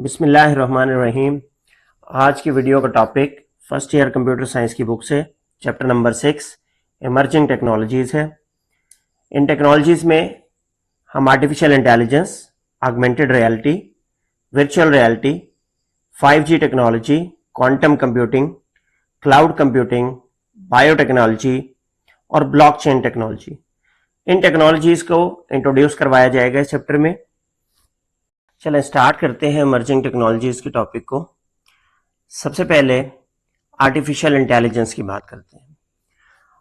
बिस्मिल्लाहिर्रहमानिर्रहीम। आज की वीडियो का topic first year computer science की बुक से चैप्टर नंबर 6 इमर्जिंग टेक्नोलॉजीज़ है। इन टेक्नोलॉजीज़ में हम artificial intelligence, augmented reality, virtual reality, 5G technology, quantum computing, cloud computing, biotechnology और ब्लॉकचेन टेक्नोलॉजी, इन टेक्नोलॉजीज़ को इंट्रोड्यूस करवाया जाएगा इस चैप्टर में। चलें स्टार्ट करते हैं इमर्जिंग टेक्नोलॉजीज़ के टॉपिक को। सबसे पहले आर्टिफिशियल इंटेलिजेंस की बात करते हैं।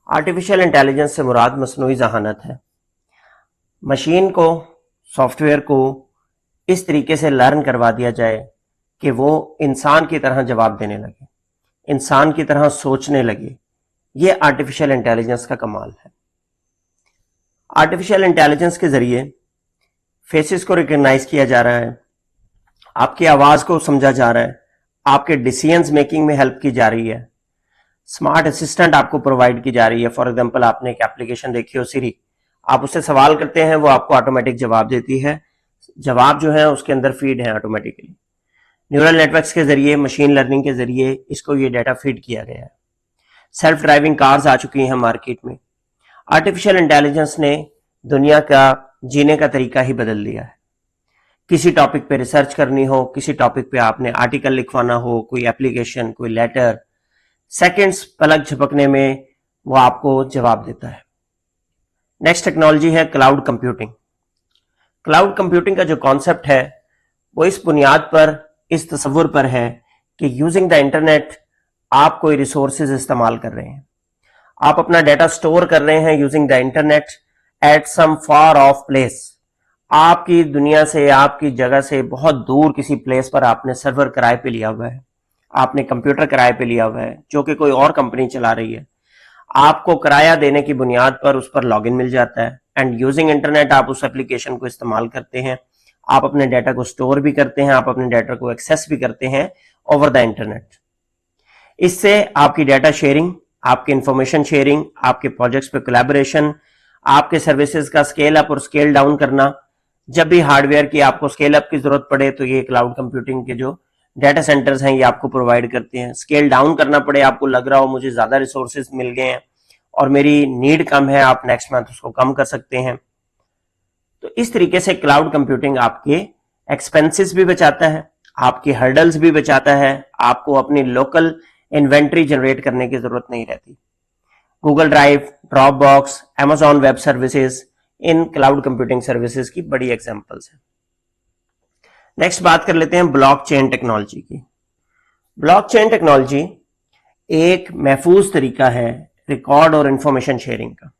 आर्टिफिशियल इंटेलिजेंस से मुराद मसनूई ज़हानत है। मशीन को, सॉफ्टवेयर को इस तरीके से लर्न करवा दिया जाए कि वो इंसान की तरह जवाब देने लगे, इंसान की तरह सोचने लगे। ये आर्टिफिशियल इंटेलिजेंस का कमाल है। आर्टिफिशियल इंटेलिजेंस के ज़रिए फेसेस को रिकग्नाइज किया जा रहा है, आपकी आवाज़ को समझा जा रहा है, आपके डिसीजंस मेकिंग में हेल्प की जा रही है, स्मार्ट असिस्टेंट आपको प्रोवाइड की जा रही है। फॉर एग्जांपल, आपने एक एप्लीकेशन देखी हो सिरी, आप उससे सवाल करते हैं, वो आपको ऑटोमेटिक जवाब देती है। जवाब जो है उसके अंदर फीड है ऑटोमेटिकली। न्यूरल नेटवर्क्स के जरिए, मशीन लर्निंग के जरिए इसको ये डाटा फीड किया गया है। सेल्फ ड्राइविंग कार्स आ चुकी हैं मार्केट में। आर्टिफिशियल इंटेलिजेंस ने दुनिया का जीने का तरीका ही बदल दिया है। किसी टॉपिक पे रिसर्च करनी हो, किसी टॉपिक पे आपने आर्टिकल लिखवाना हो, कोई एप्लीकेशन, कोई लेटर, सेकंड्स पलक झपकने में वो आपको जवाब देता है। नेक्स्ट टेक्नोलॉजी है क्लाउड कंप्यूटिंग। क्लाउड कंप्यूटिंग का जो कॉन्सेप्ट है वो इस बुनियाद पर, इस तस्वुर पर है कि यूजिंग द इंटरनेट आप कोई रिसोर्सेज इस्तेमाल कर रहे हैं, आप अपना डाटा स्टोर कर रहे हैं using the internet at some far off place. आपकी दुनिया से, आपकी जगह से बहुत दूर किसी प्लेस पर आपने सर्वर किराए पे लिया हुआ है, आपने कंप्यूटर किराए पे लिया हुआ है जो कि कोई और कंपनी चला रही है। आपको किराया देने की बुनियाद पर उस पर लॉगिन मिल जाता है एंड यूजिंग इंटरनेट आप उस एप्लीकेशन को इस्तेमाल करते हैं। आप अपने डाटा को स्टोर भी करते हैं, आप अपने डाटा को एक्सेस भी करते हैं ओवर द इंटरनेट। इससे आपकी डाटा शेयरिंग, आपकी इंफॉर्मेशन शेयरिंग, आपके प्रोजेक्ट्स पे कोलैबोरेशन, आपके सर्विसेज का स्केल अप और स्केल डाउन करना, जब भी हार्डवेयर की आपको स्केल अप की जरूरत पड़े तो ये क्लाउड कंप्यूटिंग के जो डाटा सेंटर्स हैं ये आपको प्रोवाइड करते हैं। स्केल डाउन करना पड़े, आपको लग रहा हो मुझे ज्यादा रिसोर्सेज मिल गए हैं और मेरी नीड कम है, आप नेक्स्ट मंथ उसको कम कर सकते हैं। तो इस तरीके से क्लाउड कंप्यूटिंग आपके एक्सपेंसेस भी बचाता है, आपकी हर्डल्स भी बचाता है, आपको अपनी लोकल इन्वेंट्री जनरेट करने की जरूरत नहीं रहती। Google drive, drop box, Amazon web services in cloud computing services की बड़ी एग्जांपल्स हैं। नेक्स्ट बात कर लेते हैं ब्लॉकचेन टेक्नोलॉजी की। ब्लॉकचेन टेक्नोलॉजी एक महफूज तरीका है रिकॉर्ड और इंफॉर्मेशन शेयरिंग का।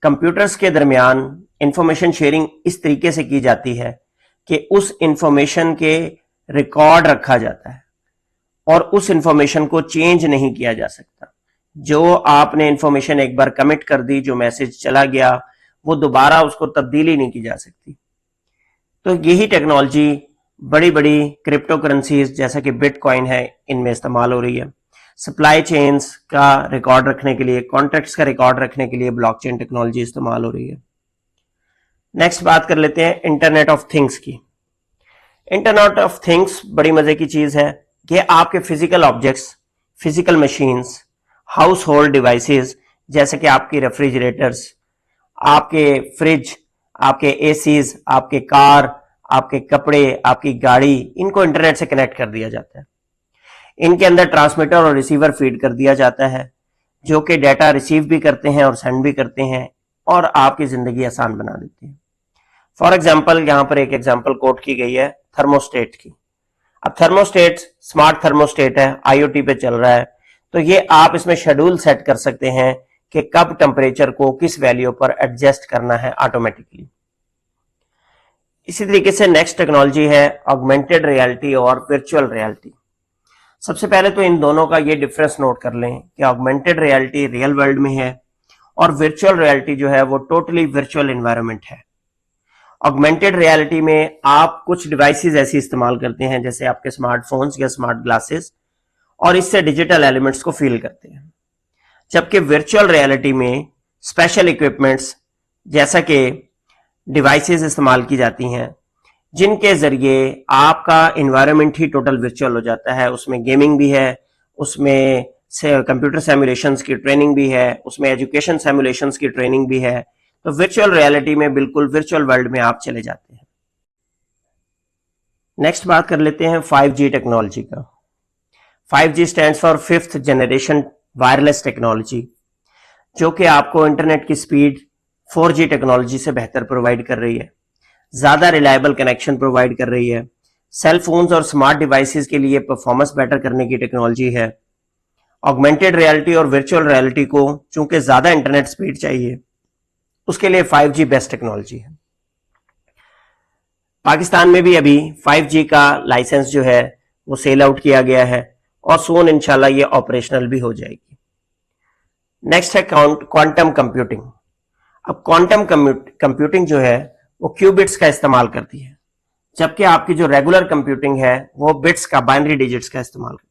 कंप्यूटर्स के दरमियान इंफॉर्मेशन शेयरिंग इस तरीके से की जाती है कि उस इंफॉर्मेशन के रिकॉर्ड रखा जाता है और उस इंफॉर्मेशन को चेंज नहीं किया जा सकता। जो आपने इंफॉर्मेशन एक बार कमिट कर दी, जो मैसेज चला गया, वो दोबारा उसको तब्दीली नहीं की जा सकती। तो यही टेक्नोलॉजी बड़ी बड़ी क्रिप्टो करेंसीज जैसा कि बिटकॉइन है, इनमें इस्तेमाल हो रही है। सप्लाई चेन्स का रिकॉर्ड रखने के लिए, कॉन्ट्रैक्ट्स का रिकॉर्ड रखने के लिए ब्लॉकचेन टेक्नोलॉजी इस्तेमाल हो रही है। नेक्स्ट बात कर लेते हैं इंटरनेट ऑफ थिंग्स की। इंटरनेट ऑफ थिंग्स बड़ी मजे की चीज है। ये आपके physical objects, physical machines, house hold devices जैसे कि आपकी रेफ्रिजरेटर्स, आपके फ्रिज, आपके एसीज, आपके कार, आपके कपड़े, आपकी गाड़ी, इनको इंटरनेट से कनेक्ट कर दिया जाता है। इनके अंदर ट्रांसमीटर और रिसीवर फीड कर दिया जाता है जो कि डाटा रिसीव भी करते हैं और सेंड भी करते हैं और आपकी जिंदगी आसान बना देती है। फॉर एग्जाम्पल, यहां पर एक एग्जाम्पल कोट की गई है थर्मोस्टेट की। अब थर्मोस्टेट स्मार्ट थर्मोस्टेट है, IoT पे चल रहा है, तो ये आप इसमें शेड्यूल सेट कर सकते हैं कि कब टेम्परेचर को किस वैल्यू पर एडजस्ट करना है ऑटोमेटिकली। इसी तरीके से नेक्स्ट टेक्नोलॉजी है ऑगमेंटेड रियलिटी और वर्चुअल रियलिटी। सबसे पहले तो इन दोनों का ये डिफरेंस नोट कर लें कि ऑगमेंटेड रियलिटी रियल वर्ल्ड में है और वर्चुअल रियलिटी जो है वो टोटली वर्चुअल एनवायरनमेंट है। ऑगमेंटेड रियलिटी में आप कुछ डिवाइसेस ऐसी इस्तेमाल करते हैं जैसे आपके स्मार्टफोन्स या स्मार्ट ग्लासेस, और इससे डिजिटल एलिमेंट्स को फील करते हैं। जबकि वर्चुअल रियलिटी में स्पेशल इक्विपमेंट्स जैसा कि डिवाइसेस इस्तेमाल की जाती हैं जिनके जरिए आपका इन्वायरमेंट ही टोटल वर्चुअल हो जाता है। उसमें गेमिंग भी है, उसमें कंप्यूटर सिमुलेशंस की ट्रेनिंग भी है, उसमें एजुकेशन सिमुलेशंस की ट्रेनिंग भी है। तो वर्चुअल रियलिटी में बिल्कुल वर्चुअल वर्ल्ड में आप चले जाते हैं। नेक्स्ट बात कर लेते हैं 5G टेक्नोलॉजी का। 5G stands for fifth generation wireless technology, जो कि आपको इंटरनेट की स्पीड 4G टेक्नोलॉजी से बेहतर प्रोवाइड कर रही है, ज्यादा रिलायबल कनेक्शन प्रोवाइड कर रही है, सेल फोन्स और स्मार्ट डिवाइसेस के लिए परफॉर्मेंस बेटर करने की टेक्नोलॉजी है। ऑगमेंटेड रियलिटी और वर्चुअल रियलिटी को चूंकि ज्यादा इंटरनेट स्पीड चाहिए, उसके लिए 5G बेस्ट टेक्नोलॉजी है। पाकिस्तान में भी अभी 5G का लाइसेंस जो है वो सेल आउट किया गया है और सोन इंशाल्लाह ये ऑपरेशनल भी हो जाएगी। नेक्स्ट है क्वांटम कंप्यूटिंग। अब क्वांटम कंप्यूटिंग जो है वो क्यूबिट्स का इस्तेमाल करती है, जबकि आपकी जो रेगुलर कंप्यूटिंग है वो बिट्स का, बाइनरी डिजिट्स का इस्तेमाल करती है।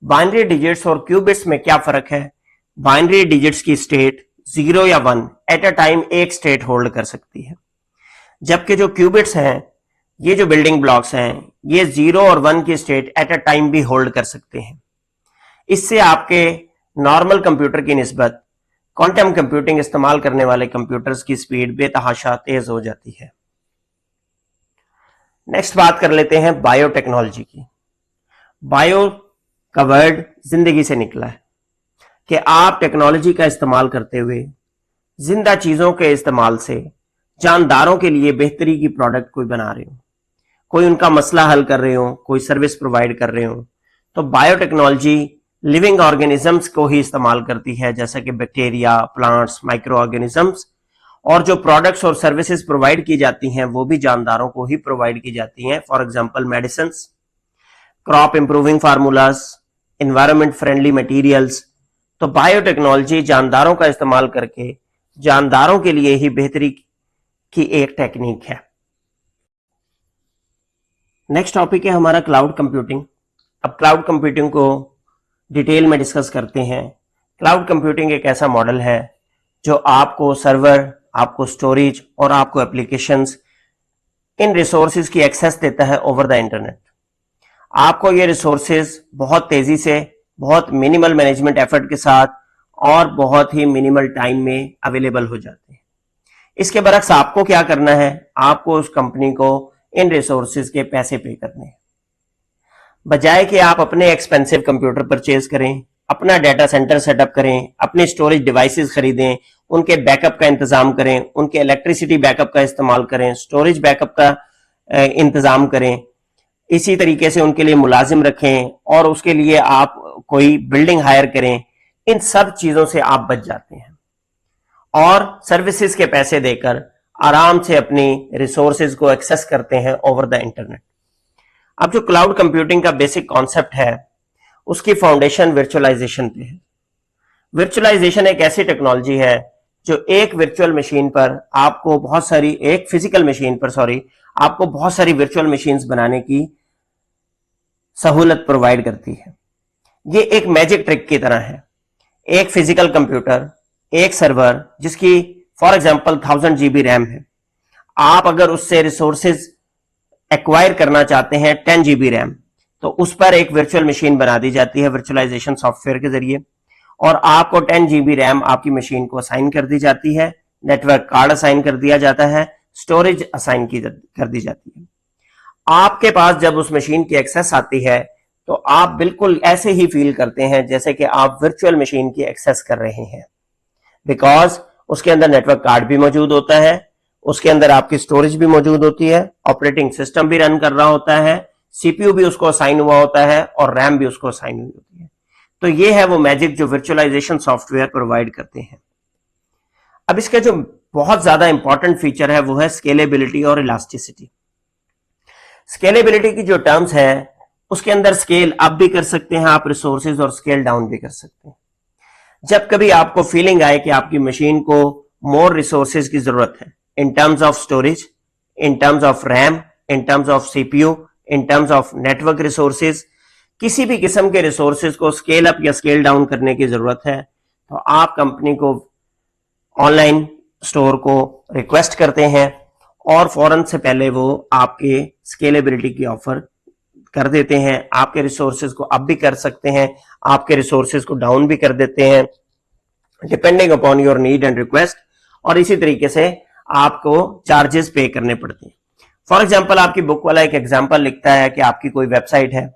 बाइनरी डिजिट्स और क्यूबिट्स में क्या फर्क है? बाइनरी डिजिट्स की स्टेट 0 या 1 एट अ टाइम एक स्टेट होल्ड कर सकती है, जबकि जो क्यूबिट्स हैं, ये जो बिल्डिंग ब्लॉक्स हैं, ये 0 और 1 की स्टेट एट अ टाइम भी होल्ड कर सकते हैं। इससे आपके नॉर्मल कंप्यूटर की निस्बत क्वांटम कंप्यूटिंग इस्तेमाल करने वाले कंप्यूटर्स की स्पीड बेतहाशा तेज हो जाती है। नेक्स्ट बात कर लेते हैं बायोटेक्नोलॉजी की। बायो का वर्ड जिंदगी से निकला है कि आप टेक्नोलॉजी का इस्तेमाल करते हुए जिंदा चीजों के इस्तेमाल से जानदारों के लिए बेहतरी की प्रोडक्ट कोई बना रहे हो, कोई उनका मसला हल कर रहे हो, कोई सर्विस प्रोवाइड कर रहे हो। तो बायोटेक्नोलॉजी लिविंग ऑर्गेनिजम्स को ही इस्तेमाल करती है, जैसा कि बैक्टीरिया, प्लांट्स, माइक्रो ऑर्गेनिजम्स, और जो प्रोडक्ट्स और सर्विसेज प्रोवाइड की जाती हैं वो भी जानदारों को ही प्रोवाइड की जाती हैं। For example medicine, crop improving formulas, environment friendly materials. तो बायोटेक्नोलॉजी जानदारों का इस्तेमाल करके जानदारों के लिए ही बेहतरी की एक टेक्निक है। नेक्स्ट टॉपिक है हमारा क्लाउड कंप्यूटिंग। अब क्लाउड कंप्यूटिंग को डिटेल में डिस्कस करते हैं। क्लाउड कंप्यूटिंग एक ऐसा मॉडल है जो आपको सर्वर, आपको स्टोरेज और आपको एप्लीकेशंस, इन रिसोर्सेज की एक्सेस देता है ओवर द इंटरनेट। आपको ये रिसोर्सेज बहुत तेजी से, बहुत मिनिमल मैनेजमेंट एफर्ट के साथ और बहुत ही मिनिमल टाइम में अवेलेबल हो जाते हैं। इसके बरक्स आपको क्या करना है? आपको उस कंपनी को इन रिसोर्सेज के पैसे पे करने हैं, बजाय कि आप अपने एक्सपेंसिव कंप्यूटर परचेज करें, अपना डाटा सेंटर सेटअप करें, अपने स्टोरेज डिवाइसेस खरीदें, उनके बैकअप का इंतजाम करें, उनके इलेक्ट्रिसिटी बैकअप का इस्तेमाल करें, स्टोरेज बैकअप का इंतजाम करें, इसी तरीके से उनके लिए मुलाजिम रखें और उसके लिए आप कोई बिल्डिंग हायर करें। इन सब चीजों से आप बच जाते हैं और सर्विसेज के पैसे देकर आराम से अपनी रिसोर्सेज को एक्सेस करते हैं ओवर द इंटरनेट। अब जो क्लाउड कंप्यूटिंग का बेसिक कॉन्सेप्ट है, उसकी फाउंडेशन वर्चुअलाइजेशन पे है। वर्चुअलाइजेशन एक ऐसी टेक्नोलॉजी है जो एक वर्चुअल मशीन पर आपको बहुत सारी, एक फिजिकल मशीन पर आपको बहुत सारी वर्चुअल मशीन्स बनाने की सहूलत प्रोवाइड करती है। ये एक मैजिक ट्रिक की तरह है। एक फिजिकल कंप्यूटर, एक सर्वर जिसकी फॉर एग्जांपल 1000 GB रैम है, आप अगर उससे रिसोर्सेज एक्वायर करना चाहते हैं 10 GB रैम, तो उस पर एक वर्चुअल मशीन बना दी जाती है वर्चुअलाइजेशन सॉफ्टवेयर के जरिए, और आपको 10 GB रैम आपकी मशीन को असाइन कर दी जाती है, नेटवर्क कार्ड असाइन कर दिया जाता है, स्टोरेज असाइन कर दी जाती है। आपके पास जब उस मशीन की एक्सेस आती है तो आप बिल्कुल ऐसे ही फील करते हैं जैसे कि आप वर्चुअल मशीन की एक्सेस कर रहे हैं, बिकॉज उसके अंदर नेटवर्क कार्ड भी मौजूद होता है, उसके अंदर आपकी स्टोरेज भी मौजूद होती है, ऑपरेटिंग सिस्टम भी रन कर रहा होता है, सीपीयू भी उसको असाइन हुआ होता है और रैम भी उसको असाइन हुई होती है। तो ये है वो मैजिक जो वर्चुअलाइजेशन सॉफ्टवेयर प्रोवाइड करते हैं। अब इसका जो बहुत ज्यादा इंपॉर्टेंट फीचर है वो है स्केलेबिलिटी और इलास्टिसिटी। स्केलेबिलिटी की जो टर्म्स है उसके अंदर स्केल अप भी कर सकते हैं आप रिसोर्सेज और स्केल डाउन भी कर सकते हैं। जब कभी आपको फीलिंग आए कि आपकी मशीन को मोर रिसोर्सेज की जरूरत है, in terms of storage, in terms of RAM, in terms of CPU, in terms of network resources, किसी भी किस्म के रिसोर्सेज को स्केल अप या स्केल डाउन करने की जरूरत है, तो आप कंपनी को ऑनलाइन स्टोर को रिक्वेस्ट करते हैं और फौरन से पहले वो आपके स्केलेबिलिटी की ऑफर कर देते हैं। आपके रिसोर्सेज को अप भी कर सकते हैं, आपके रिसोर्सेज को डाउन भी कर देते हैं, depending upon your need and request. और इसी तरीके से आपको चार्जेस पे करने पड़ते हैं। फॉर एग्जाम्पल, आपकी बुक वाला एक एग्जाम्पल लिखता है कि आपकी कोई वेबसाइट है,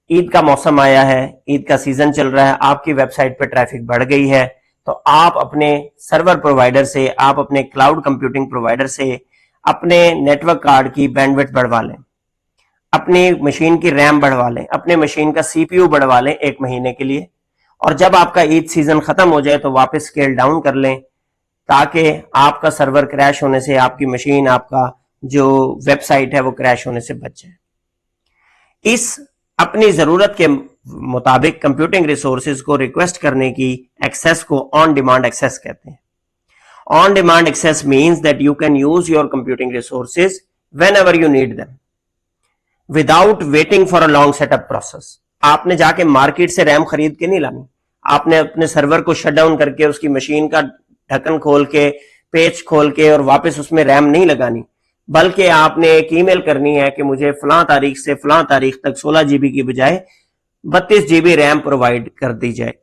ईद का मौसम आया है, ईद का सीजन चल रहा है, आपकी वेबसाइट पे ट्रैफिक बढ़ गई है, तो आप अपने सर्वर प्रोवाइडर से, आप अपने क्लाउड कंप्यूटिंग प्रोवाइडर से अपने नेटवर्क कार्ड की बैंडविड्थ बढ़वा लें, अपनी मशीन की रैम बढ़वा लें, अपने मशीन का सीपीयू बढ़वा लें 1 महीने के लिए, और जब आपका ईद सीजन खत्म हो जाए तो वापस स्केल डाउन कर लें, ताकि आपका सर्वर क्रैश होने से, आपकी मशीन, आपका जो वेबसाइट है वो क्रैश होने से बच जाए। इस अपनी जरूरत के मुताबिक कंप्यूटिंग रिसोर्सेज को रिक्वेस्ट करने की एक्सेस को ऑन डिमांड एक्सेस कहते हैं। On demand access means that you can use your computing resources whenever you need them without waiting for a long setup process. आपने जाके मार्केट से RAM खरीद के नहीं लानी, आपने अपने सर्वर को शट डाउन करके उसकी मशीन का ढक्कन खोल के, पेज खोल के और वापस उसमें रैम नहीं लगानी, बल्कि आपने एक ईमेल करनी है कि मुझे फलां तारीख से फलां तारीख तक 16 जीबी की बजाय 32 जीबी रैम प्रोवाइड कर दी जाए।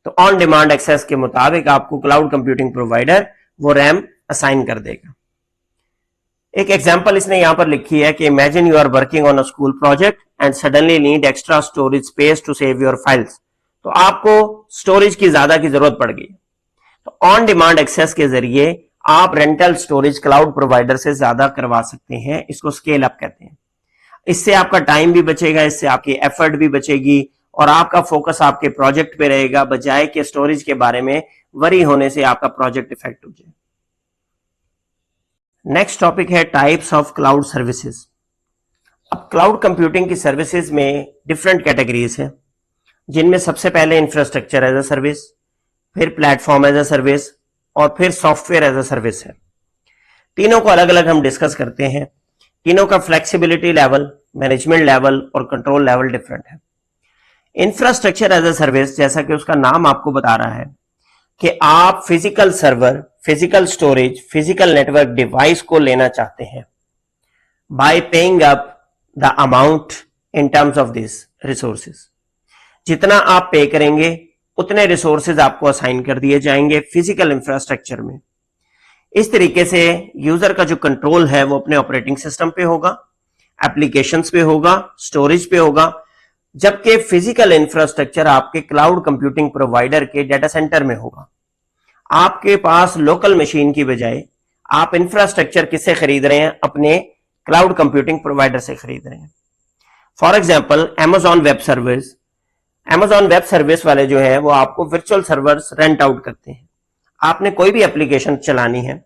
तो ऑन डिमांड एक्सेस के मुताबिक आपको क्लाउड कंप्यूटिंग प्रोवाइडर वो रैम असाइन कर देगा। एक एग्जांपल इसने यहां पर लिखी है कि imagine you are working on a school project and suddenly need extra storage space to save your files. तो आपको स्टोरेज की ज्यादा की जरूरत पड़ गई, तो ऑन डिमांड एक्सेस के जरिए आप रेंटल स्टोरेज क्लाउड प्रोवाइडर से ज्यादा करवा सकते हैं। इसको स्केल अप कहते हैं। इससे आपका टाइम भी बचेगा, इससे आपकी एफर्ट भी बचेगी और आपका फोकस आपके प्रोजेक्ट पे रहेगा, बजाय कि स्टोरेज के बारे में वरी होने से आपका प्रोजेक्ट इफेक्ट हो जाए। नेक्स्ट टॉपिक है टाइप्स ऑफ क्लाउड सर्विसेज। अब क्लाउड कंप्यूटिंग की सर्विसेज में डिफरेंट कैटेगरीज हैं, जिनमें सबसे पहले इंफ्रास्ट्रक्चर एज अ सर्विस, फिर प्लेटफॉर्म एज अ सर्विस और फिर सॉफ्टवेयर एज अ सर्विस है। तीनों को अलग अलग हम डिस्कस करते हैं। तीनों का फ्लेक्सिबिलिटी लेवल, मैनेजमेंट लेवल और कंट्रोल लेवल डिफरेंट है। इंफ्रास्ट्रक्चर एज अ सर्विस, जैसा कि उसका नाम आपको बता रहा है कि आप physical server, physical storage, physical network device को लेना चाहते हैं bye paying up the amount in terms of this resources. जितना आप पे करेंगे उतने रिसोर्सेज आपको असाइन कर दिए जाएंगे फिजिकल इंफ्रास्ट्रक्चर में। इस तरीके से यूजर का जो कंट्रोल है वो अपने ऑपरेटिंग सिस्टम पे होगा, एप्लीकेशंस पे होगा, स्टोरेज पे होगा, जबकि फिजिकल इंफ्रास्ट्रक्चर आपके क्लाउड कंप्यूटिंग प्रोवाइडर के डेटा सेंटर में होगा। आपके पास लोकल मशीन की बजाय आप इंफ्रास्ट्रक्चर किससे खरीद रहे हैं? अपने क्लाउड कंप्यूटिंग प्रोवाइडर से खरीद रहे हैं। For example, Amazon web service, Amazon web service वाले जो है वो आपको वर्चुअल सर्वर्स रेंट आउट करते हैं। आपने कोई भी एप्लीकेशन चलानी है,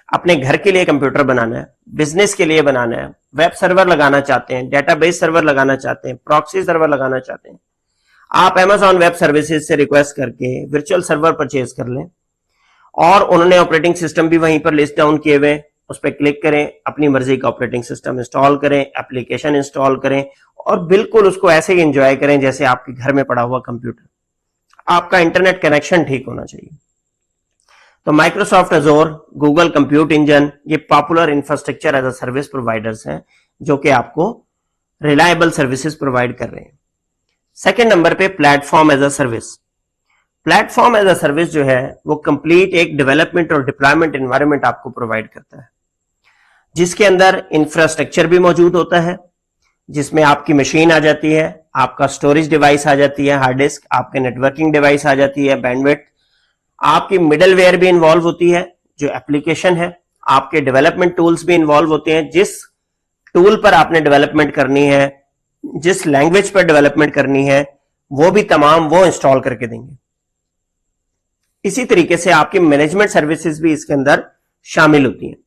अपने घर के लिए कंप्यूटर बनाना है, बिजनेस के लिए बनाना है, वेब सर्वर लगाना चाहते हैं, डेटाबेस सर्वर लगाना चाहते हैं, प्रॉक्सी सर्वर लगाना चाहते हैं, आप Amazon वेब सर्विसेज से रिक्वेस्ट करके वर्चुअल सर्वर परचेज कर लें और उन्होंने ऑपरेटिंग सिस्टम भी वहीं पर लिस्ट डाउन किए हुए, उस पर क्लिक करें, अपनी मर्जी का ऑपरेटिंग सिस्टम इंस्टॉल करें, एप्लीकेशन इंस्टॉल करें और बिल्कुल उसको ऐसे ही एंजॉय करें जैसे आपके घर में पड़ा हुआ कंप्यूटर। आपका इंटरनेट कनेक्शन ठीक होना चाहिए। तो Microsoft Azure, Google compute engine, ये popular infrastructure as a service providers हैं जो कि आपको रिलायबल सर्विसेज प्रोवाइड कर रहे हैं। सेकेंड नंबर पे platform as a service. Platform as a service जो है वो कंप्लीट एक डेवलपमेंट और डिप्लॉयमेंट एनवायरनमेंट आपको प्रोवाइड करता है, जिसके अंदर इंफ्रास्ट्रक्चर भी मौजूद होता है, जिसमें आपकी मशीन आ जाती है, आपका स्टोरेज डिवाइस आ जाती है, हार्ड डिस्क, आपके नेटवर्किंग डिवाइस आ जाती है, बैंडविड्थ, आपकी मिडलवेयर भी इन्वॉल्व होती है जो एप्लीकेशन है, आपके डेवलपमेंट टूल्स भी इन्वॉल्व होते हैं। जिस टूल पर आपने डेवलपमेंट करनी है, जिस लैंग्वेज पर डेवलपमेंट करनी है, वो भी तमाम वो इंस्टॉल करके देंगे। इसी तरीके से आपकी मैनेजमेंट सर्विसेज भी इसके अंदर शामिल होती हैं।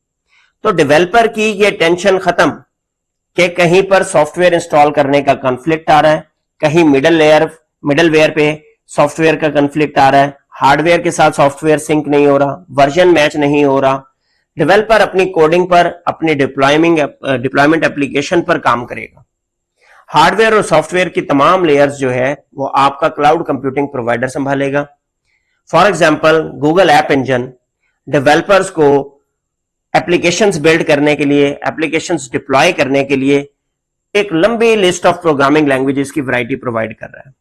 तो डेवलपर की ये टेंशन खत्म कि कहीं पर सॉफ्टवेयर इंस्टॉल करने का कॉन्फ्लिक्ट आ रहा है, कहीं मिडलवेयर पे सॉफ्टवेयर का कॉन्फ्लिक्ट आ रहा है, हार्डवेयर के साथ सॉफ्टवेयर सिंक नहीं हो रहा, वर्जन मैच नहीं हो रहा। डेवलपर अपनी कोडिंग पर, अपनी डिप्लॉयमेंट एप्लीकेशन पर काम करेगा। हार्डवेयर और सॉफ्टवेयर की तमाम लेयर्स जो है वो आपका क्लाउड कंप्यूटिंग प्रोवाइडर संभालेगा। For example, Google app engine developers को एप्लीकेशंस बिल्ड करने के लिए, एप्लीकेशंस डिप्लॉय करने के लिए एक लंबी लिस्ट ऑफ प्रोग्रामिंग लैंग्वेजेस की वैरायटी प्रोवाइड कर रहा है।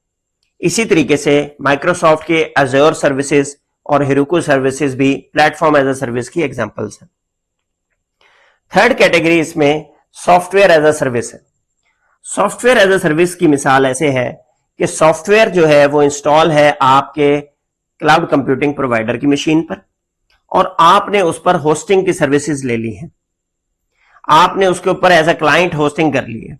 इसी तरीके से माइक्रोसॉफ्ट के अज़ूर सर्विसेज और हेरोकू सर्विसेज भी प्लेटफॉर्म एज अ सर्विस की एग्जांपल्स हैं। थर्ड कैटेगरी इसमें सॉफ्टवेयर एज अ सर्विस है। सॉफ्टवेयर एज अ सर्विस की मिसाल ऐसे है कि सॉफ्टवेयर जो है वो इंस्टॉल है आपके क्लाउड कंप्यूटिंग प्रोवाइडर की मशीन पर और आपने उस पर होस्टिंग की सर्विसेज ले ली है, आपने उसके ऊपर एज अ क्लाइंट होस्टिंग कर ली है।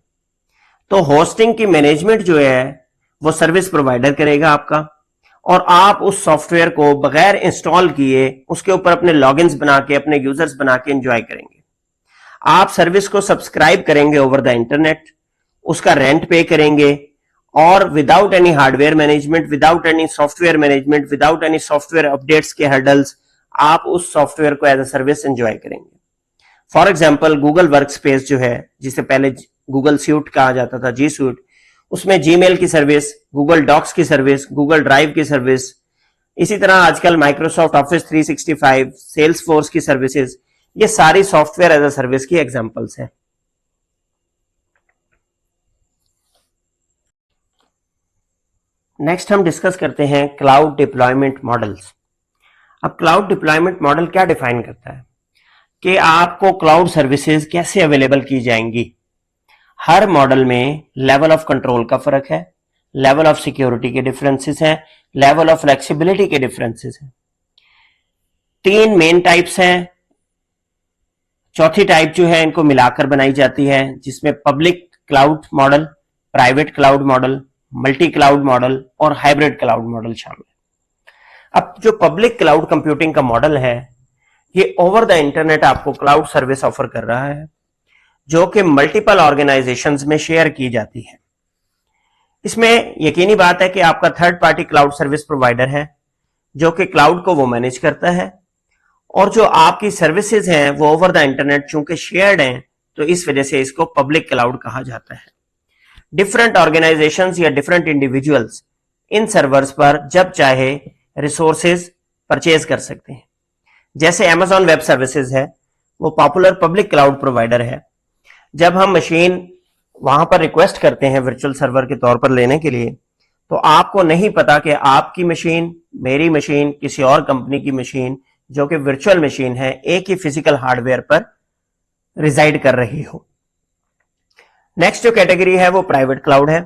तो होस्टिंग की मैनेजमेंट जो है वो सर्विस प्रोवाइडर करेगा आपका, और आप उस सॉफ्टवेयर को बगैर इंस्टॉल किए उसके ऊपर अपने लॉगिन्स बना के, अपने यूजर्स बना के एंजॉय करेंगे। आप सर्विस को सब्सक्राइब करेंगे ओवर द इंटरनेट, उसका रेंट पे करेंगे, और without any hardware management, without any software management, without any software updates के हर्डल्स आप उस सॉफ्टवेयर को एज अ सर्विस एंजॉय करेंगे। फॉर एग्जाम्पल गूगल वर्कस्पेस जो है, जिसे पहले गूगल स्यूट कहा जाता था, जी स्यूट, उसमें जीमेल की सर्विस, गूगल डॉक्स की सर्विस, गूगल ड्राइव की सर्विस, इसी तरह आजकल माइक्रोसॉफ्ट ऑफिस 365, सेल्सफोर्स की सर्विसेज, ये सारी सॉफ्टवेयर एज अ सर्विस की एग्जांपल्स हैं। नेक्स्ट हम डिस्कस करते हैं क्लाउड डिप्लॉयमेंट मॉडल्स। अब क्लाउड डिप्लॉयमेंट मॉडल क्या डिफाइन करता है कि आपको क्लाउड सर्विसेज कैसे अवेलेबल की जाएंगी। हर मॉडल में लेवल ऑफ कंट्रोल का फर्क है, लेवल ऑफ सिक्योरिटी के डिफरेंसेस हैं, लेवल ऑफ फ्लेक्सिबिलिटी के डिफरेंसेस हैं। 3 मेन टाइप्स हैं, चौथी टाइप जो है इनको मिलाकर बनाई जाती है, जिसमें public cloud model, private cloud model, multi cloud model और हाइब्रिड क्लाउड मॉडल शामिल है। अब जो पब्लिक क्लाउड कंप्यूटिंग का मॉडल है, ये ओवर द इंटरनेट आपको क्लाउड सर्विस ऑफर कर रहा है, जो कि मल्टीपल ऑर्गेनाइजेशंस में शेयर की जाती है। इसमें यकीनी बात है कि आपका third partly cloud service provider है, जो कि क्लाउड को वो मैनेज करता है, और जो आपकी सर्विसेज हैं वो ओवर द इंटरनेट चूंकि शेयर्ड हैं, तो इस वजह से इसको पब्लिक क्लाउड कहा जाता है। डिफरेंट ऑर्गेनाइजेशंस या डिफरेंट इंडिविजुअल्स इन सर्वर्स पर जब चाहे रिसोर्सेज परचेज कर सकते हैं। जैसे Amazon वेब सर्विसेज है, वो पॉपुलर पब्लिक क्लाउड प्रोवाइडर है। जब हम मशीन वहां पर रिक्वेस्ट करते हैं वर्चुअल सर्वर के तौर पर लेने के लिए, तो आपको नहीं पता कि आपकी मशीन, मेरी मशीन, किसी और कंपनी की मशीन जो कि वर्चुअल मशीन है, एक ही फिजिकल हार्डवेयर पर रिजाइड कर रही हो। नेक्स्ट जो कैटेगरी है वो प्राइवेट क्लाउड है।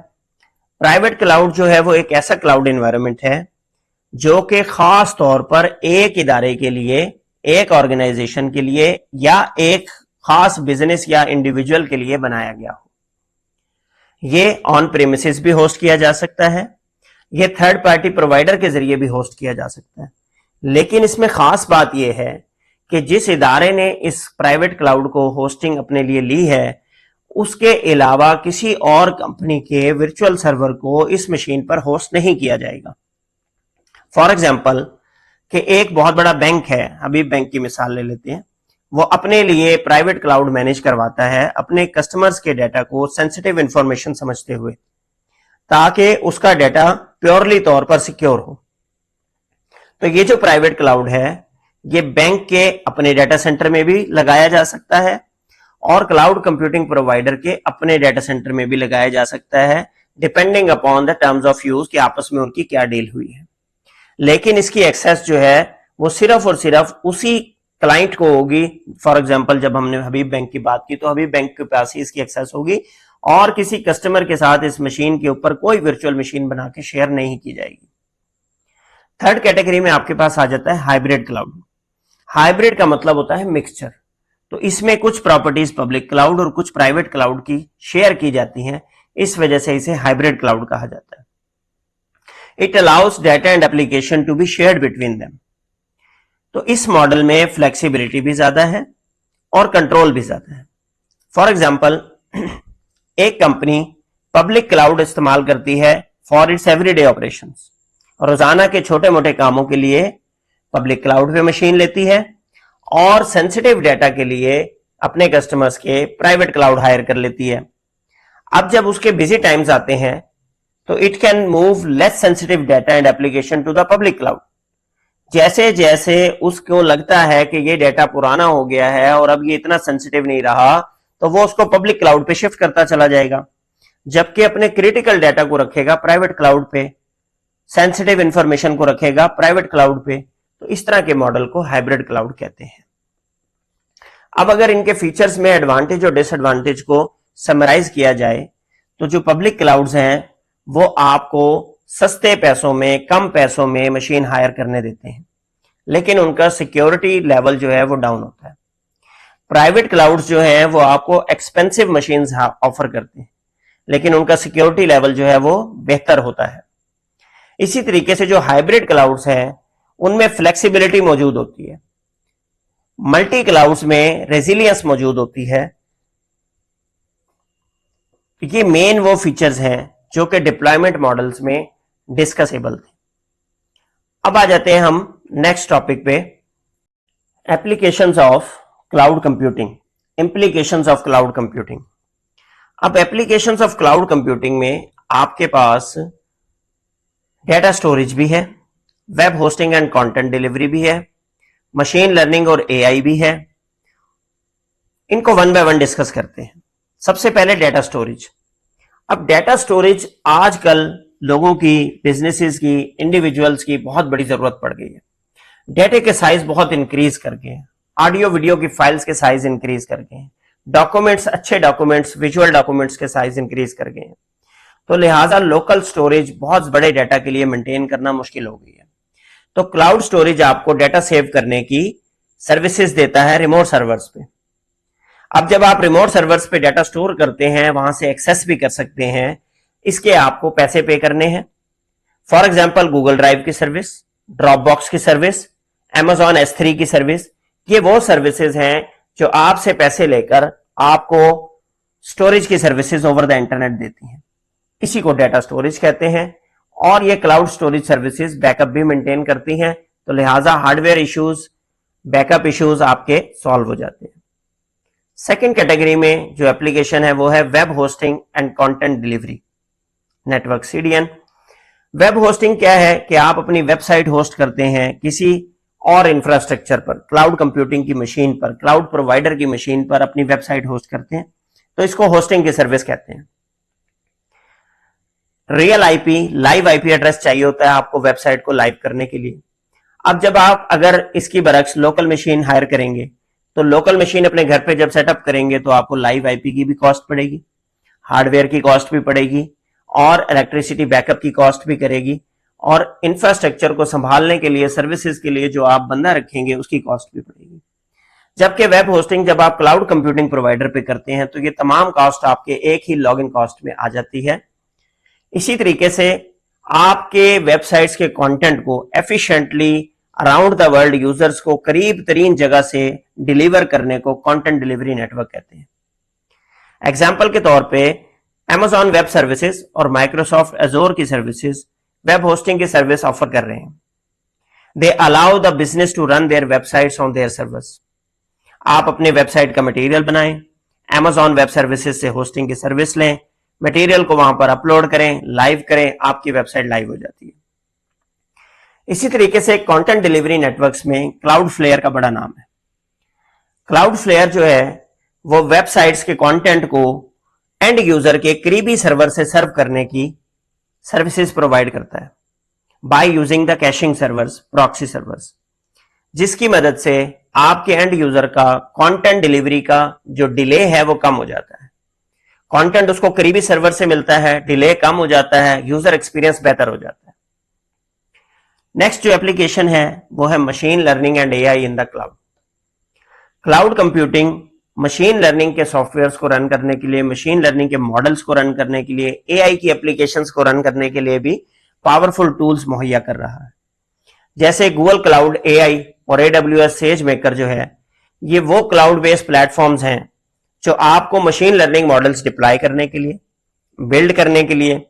प्राइवेट क्लाउड जो है वो एक ऐसा क्लाउड एनवायरनमेंट है जो कि खास तौर पर एक इदारे के लिए, एक ऑर्गेनाइजेशन के लिए या एक खास बिजनेस या इंडिविजुअल के लिए बनाया गया हो। ये ऑन प्रेमिसेस भी होस्ट किया जा सकता है, ये थर्ड पार्टी प्रोवाइडर के जरिए भी होस्ट किया जा सकता है। लेकिन इसमें खास बात यह है कि जिस इदारे ने इस प्राइवेट क्लाउड को होस्टिंग अपने लिए ली है, उसके अलावा किसी और कंपनी के वर्चुअल सर्वर को इस मशीन पर होस्ट नहीं किया जाएगा। फॉर एग्जाम्पल कि एक बहुत बड़ा बैंक है, हबीब बैंक की मिसाल ले लेते हैं, वो अपने लिए प्राइवेट क्लाउड मैनेज करवाता है अपने कस्टमर्स के डाटा को सेंसिटिव इंफॉर्मेशन समझते हुए, ताकि उसका डाटा प्योरली तौर पर सिक्योर हो। तो ये जो प्राइवेट क्लाउड है, ये बैंक के अपने डाटा सेंटर में भी लगाया जा सकता है और क्लाउड कंप्यूटिंग प्रोवाइडर के अपने डाटा सेंटर में भी लगाया जा सकता है, depending upon the terms of use कि आपस में उनकी क्या डील हुई है। लेकिन इसकी एक्सेस जो है वो सिर्फ और सिर्फ उसी क्लाइंट को होगी। फॉर एग्जांपल जब हमने हबीब बैंक की बात की, तो हबीब बैंक के पास ही इसकी एक्सेस होगी और किसी कस्टमर के साथ इस मशीन के ऊपर कोई वर्चुअल मशीन बना के शेयर नहीं की जाएगी। थर्ड कैटेगरी में आपके पास आ जाता है हाइब्रिड क्लाउड। हाइब्रिड का मतलब होता है मिक्सचर। तो इसमें कुछ प्रॉपर्टीज पब्लिक क्लाउड और कुछ प्राइवेट क्लाउड की शेयर की जाती हैं, इस वजह से इसे हाइब्रिड क्लाउड कहा जाता है। It allows data and application to be shared between them. तो इस मॉडल में फ्लेक्सिबिलिटी भी ज्यादा है और कंट्रोल भी ज्यादा है। फॉर एग्जाम्पल, एक कंपनी पब्लिक क्लाउड इस्तेमाल करती है फॉर इट्स एवरीडे ऑपरेशंस, रोजाना के छोटे मोटे कामों के लिए पब्लिक क्लाउड पे मशीन लेती है और सेंसिटिव डाटा के लिए अपने कस्टमर्स के प्राइवेट क्लाउड हायर कर लेती है। अब जब उसके बिजी टाइम्स आते हैं तो it can move less sensitive data and application to the public cloud. जैसे जैसे उसको लगता है कि ये डेटा पुराना हो गया है और अब ये इतना सेंसिटिव नहीं रहा, तो वो उसको पब्लिक क्लाउड पे शिफ्ट करता चला जाएगा, जबकि अपने क्रिटिकल डेटा को रखेगा प्राइवेट क्लाउड पे, सेंसिटिव इंफॉर्मेशन को रखेगा प्राइवेट क्लाउड पे। तो इस तरह के मॉडल को हाइब्रिड क्लाउड कहते हैं। अब अगर इनके फीचर्स में एडवांटेज और डिसएडवांटेज को समराइज किया जाए, तो जो पब्लिक क्लाउड्स हैं वो आपको सस्ते पैसों में, कम पैसों में मशीन हायर करने देते हैं, लेकिन उनका सिक्योरिटी लेवल जो है वो डाउन होता है। प्राइवेट क्लाउड्स जो है वो आपको एक्सपेंसिव मशीन्स ऑफर करते हैं, लेकिन उनका सिक्योरिटी लेवल जो है वो बेहतर होता है। इसी तरीके से जो हाइब्रिड क्लाउड्स हैं उनमें फ्लेक्सिबिलिटी मौजूद होती है, मल्टी क्लाउड्स में रेजिलियंस मौजूद होती है। ये मेन वो फीचर्स हैं जो कि डिप्लॉयमेंट मॉडल्स में डिस्कसेबल थे। अब आ जाते हैं हम नेक्स्ट टॉपिक पे, applications of cloud computing, implications of cloud computing. अब एप्लीकेशंस ऑफ क्लाउड कंप्यूटिंग में आपके पास डेटा स्टोरेज भी है, web hosting and content delivery भी है, मशीन लर्निंग और एआई भी है। इनको वन बाय वन डिस्कस करते हैं। सबसे पहले डेटा स्टोरेज। अब डेटा स्टोरेज आजकल लोगों की, बिजनेसेस की, इंडिविजुअल्स की बहुत बड़ी जरूरत पड़ गई है। डेटा के साइज बहुत इंक्रीज कर गए हैं, ऑडियो वीडियो की फाइल्स के साइज इंक्रीज कर गए हैं, डॉक्यूमेंट्स, अच्छे डॉक्यूमेंट्स, विजुअल डॉक्यूमेंट्स के साइज इंक्रीज कर गए हैं। तो लिहाजा लोकल स्टोरेज बहुत बड़े डेटा के लिए मेंटेन करना मुश्किल हो गई है। तो क्लाउड स्टोरेज आपको डेटा सेव करने की सर्विसेज देता है रिमोट सर्वर्स पे। अब जब आप रिमोट सर्वर्स पे डेटा स्टोर करते हैं, वहां से एक्सेस भी कर सकते हैं, इसके आपको पैसे पे करने हैं। फॉर एग्जांपल गूगल ड्राइव की सर्विस, ड्रॉप बॉक्स की सर्विस, Amazon S3 की सर्विस, ये वो सर्विसेज हैं जो आपसे पैसे लेकर आपको स्टोरेज की सर्विसेज ओवर द इंटरनेट देती हैं। इसी को डेटा स्टोरेज कहते हैं। और ये क्लाउड स्टोरेज सर्विसेज बैकअप भी मेंटेन करती हैं, तो लिहाजा हार्डवेयर इश्यूज, बैकअप इश्यूज आपके सॉल्व हो जाते हैं। सेकेंड कैटेगरी में जो एप्लीकेशन है वो है web hosting and content delivery network, CDN। Web hosting क्या है कि आप अपनी वेबसाइट होस्ट करते हैं किसी और इंफ्रास्ट्रक्चर पर, क्लाउड कंप्यूटिंग की मशीन पर, क्लाउड प्रोवाइडर की मशीन पर अपनी वेबसाइट होस्ट करते हैं, तो इसको होस्टिंग की सर्विस कहते हैं। Real IP, live IP address चाहिए होता है आपको वेबसाइट को लाइव करने के लिए। अब जब आप अगर इसकी बरक्स लोकल मशीन हायर करेंगे, तो लोकल मशीन अपने घर पे जब सेटअप करेंगे तो आपको लाइव आईपी की भी कॉस्ट पड़ेगी, हार्डवेयर की कॉस्ट भी पड़ेगी, और इलेक्ट्रिसिटी बैकअप की कॉस्ट भी करेगी, और इंफ्रास्ट्रक्चर को संभालने के लिए, सर्विसेज के लिए जो आप बंदा रखेंगे उसकी कॉस्ट भी पड़ेगी। जबकि वेब होस्टिंग जब आप क्लाउड कंप्यूटिंग प्रोवाइडर पे करते हैं तो ये तमाम कॉस्ट आपके एक ही लॉगिन कॉस्ट में आ जाती है। इसी तरीके से आपके वेबसाइट्स के कंटेंट को efficiently around the world users को करीब तरीन जगह से डिलीवर करने को कंटेंट डिलीवरी नेटवर्क कहते हैं। एग्जाम्पल के तौर पे Amazon वेब सर्विसेज और माइक्रोसॉफ्ट एजोर की सर्विसेज वेब होस्टिंग की सर्विस ऑफर कर रहे हैं। They allow the business to run their websites on their servers. आप अपने वेबसाइट का मटेरियल बनाएं, Amazon वेब सर्विसेज से होस्टिंग की सर्विस लें, मटेरियल को वहां पर अपलोड करें, लाइव करें, आपकी वेबसाइट लाइव हो जाती है। इसी तरीके से कंटेंट डिलीवरी नेटवर्क्स में क्लाउड फ्लेयर का बड़ा नाम है। क्लाउड फ्लेयर जो है वो वेबसाइट्स के कंटेंट को एंड यूजर के करीबी सर्वर से सर्व करने की सर्विसेज प्रोवाइड करता है by using the caching servers, proxy servers, जिसकी मदद से आपके एंड यूजर का कंटेंट डिलीवरी का जो डिले है वो कम हो जाता है। कंटेंट उसको करीबी सर्वर से मिलता है, डिले कम हो जाता है, यूजर एक्सपीरियंस बेहतर हो जाता है। नेक्स्ट जो एप्लीकेशन है वो है machine learning and AI in the cloud. Cloud computing machine learning के सॉफ्टवेयर्स को रन करने के लिए, मशीन लर्निंग के मॉडल्स को रन करने के लिए, एआई की एप्लीकेशंस को रन करने के लिए भी पावरफुल टूल्स मुहैया कर रहा है। जैसे गूगल क्लाउड एआई और AWS SageMaker जो है, ये वो क्लाउड बेस्ड प्लेटफॉर्म्स हैं जो आपको मशीन लर्निंग मॉडल्स डिप्लॉय करने के लिए, बिल्ड करने के लिए,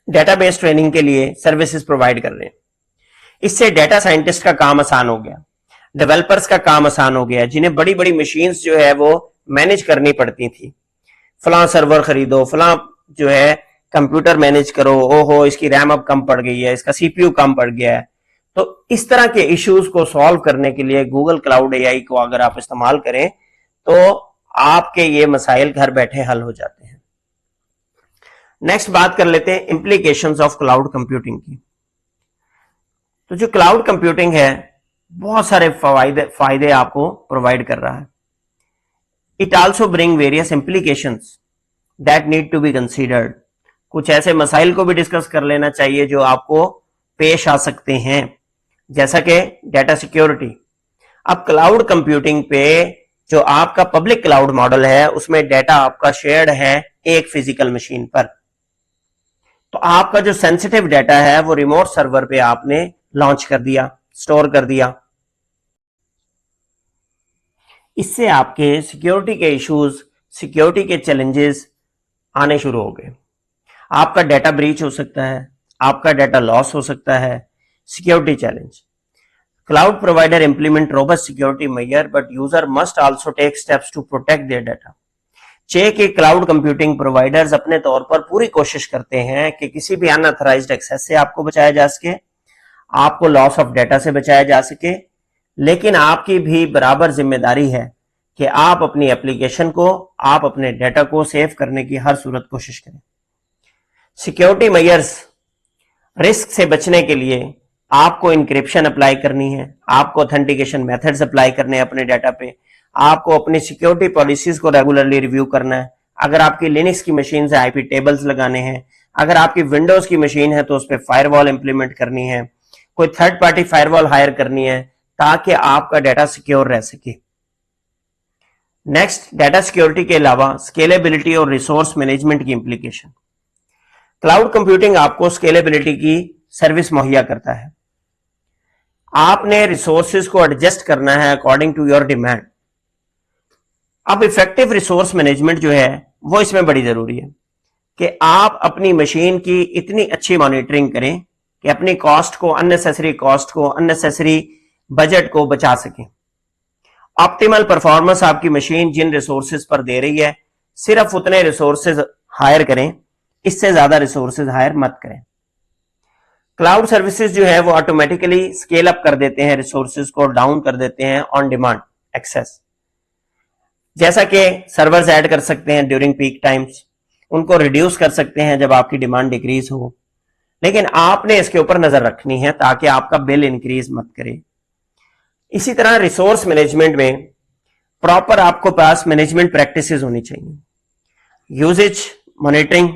डेटाबेस ट्रेनिंग के लिए सर्विसेज प्रोवाइड कर रहे हैं। इससे डेटा साइंटिस्ट का काम आसान हो गया, डेवलपर्स का काम आसान हो गया, जिन्हें बड़ी बड़ी मशीन्स जो है वो मैनेज करनी पड़ती थी। फलां सर्वर खरीदो, फलां जो है कंप्यूटर मैनेज करो, ओहो इसकी रैम अब कम पड़ गई है, इसका CPU कम पड़ गया है, तो इस तरह के इश्यूज को सॉल्व करने के लिए गूगल क्लाउड एआई को अगर आप इस्तेमाल करें तो आपके ये मसाइल घर बैठे हल हो जाते हैं। नेक्स्ट बात कर लेते हैं इंप्लीकेशंस ऑफ क्लाउड कंप्यूटिंग की। तो जो क्लाउड कंप्यूटिंग है बहुत सारे फायदे आपको प्रोवाइड कर रहा है। It also bring various implications that need to be considered. कुछ ऐसे मसाइल को भी डिस्कस कर लेना चाहिए जो आपको पेश आ सकते हैं, जैसा कि डेटा सिक्योरिटी। अब क्लाउड कंप्यूटिंग पे जो आपका पब्लिक क्लाउड मॉडल है उसमें डेटा आपका शेयर्ड है एक फिजिकल मशीन पर, तो आपका जो सेंसिटिव डेटा है वो रिमोट सर्वर पे आपने लॉन्च कर दिया, स्टोर कर दिया। इससे आपके सिक्योरिटी के इश्यूज, सिक्योरिटी के चैलेंजेस आने शुरू हो गए। आपका डेटा ब्रीच हो सकता है, आपका डेटा लॉस हो सकता है। Security challenge, cloud provider implement robust security measure but user must also take steps to protect their data. के क्लाउड कंप्यूटिंग प्रोवाइडर्स अपने तौर पर पूरी कोशिश करते हैं कि किसी भी अनऑथराइज्ड एक्सेस से आपको बचाया जा सके, आपको लॉस ऑफ डेटा से बचाया जा सके, लेकिन आपकी भी बराबर जिम्मेदारी है कि आप अपनी एप्लीकेशन को, आप अपने डेटा को सेव करने की हर सूरत कोशिश करें। सिक्योरिटी मेजर्स, रिस्क से बचने के लिए आपको इंक्रिप्शन अप्लाई करनी है, आपको ऑथेंटिकेशन मेथड्स अप्लाई करने हैं अपने डेटा पे, आपको अपनी सिक्योरिटी पॉलिसीज को रेगुलरली रिव्यू करना है। अगर आपकी लिनक्स की मशीन है आईपी टेबल्स लगाने हैं, अगर आपकी विंडोज की मशीन है तो उस पर फायरवॉल इंप्लीमेंट करनी है, कोई थर्ड पार्टी फायरवॉल हायर करनी है ताकि आपका डेटा सिक्योर रह सके। नेक्स्ट, डेटा सिक्योरिटी के अलावा स्केलेबिलिटी और रिसोर्स मैनेजमेंट की इंप्लीकेशन। क्लाउड कंप्यूटिंग आपको स्केलेबिलिटी की सर्विस मुहैया करता है। आपने रिसोर्सेज को एडजस्ट करना है अकॉर्डिंग टू योर डिमांड। अब इफेक्टिव रिसोर्स मैनेजमेंट जो है वो इसमें बड़ी जरूरी है कि आप अपनी मशीन की इतनी अच्छी मॉनिटरिंग करें कि अपनी कॉस्ट को, अननेसेसरी कॉस्ट को, अननेसेसरी बजट को बचा सकें। ऑप्टिमल परफॉर्मेंस आपकी मशीन जिन रिसोर्सेज पर दे रही है सिर्फ उतने रिसोर्सेज हायर करें, इससे ज्यादा रिसोर्सेज हायर मत करें। क्लाउड सर्विसेज जो है वो ऑटोमेटिकली स्केल अप कर देते हैं, रिसोर्सेज को डाउन कर देते हैं ऑन डिमांड एक्सेस। जैसा कि सर्वर्स ऐड कर सकते हैं ड्यूरिंग पीक टाइम्स, उनको रिड्यूस कर सकते हैं जब आपकी डिमांड डिक्रीज हो, लेकिन आपने इसके ऊपर नजर रखनी है ताकि आपका बिल इंक्रीज मत करे। इसी तरह रिसोर्स मैनेजमेंट में प्रॉपर आपको पास मैनेजमेंट प्रैक्टिसेस होनी चाहिए। Usage monitoring,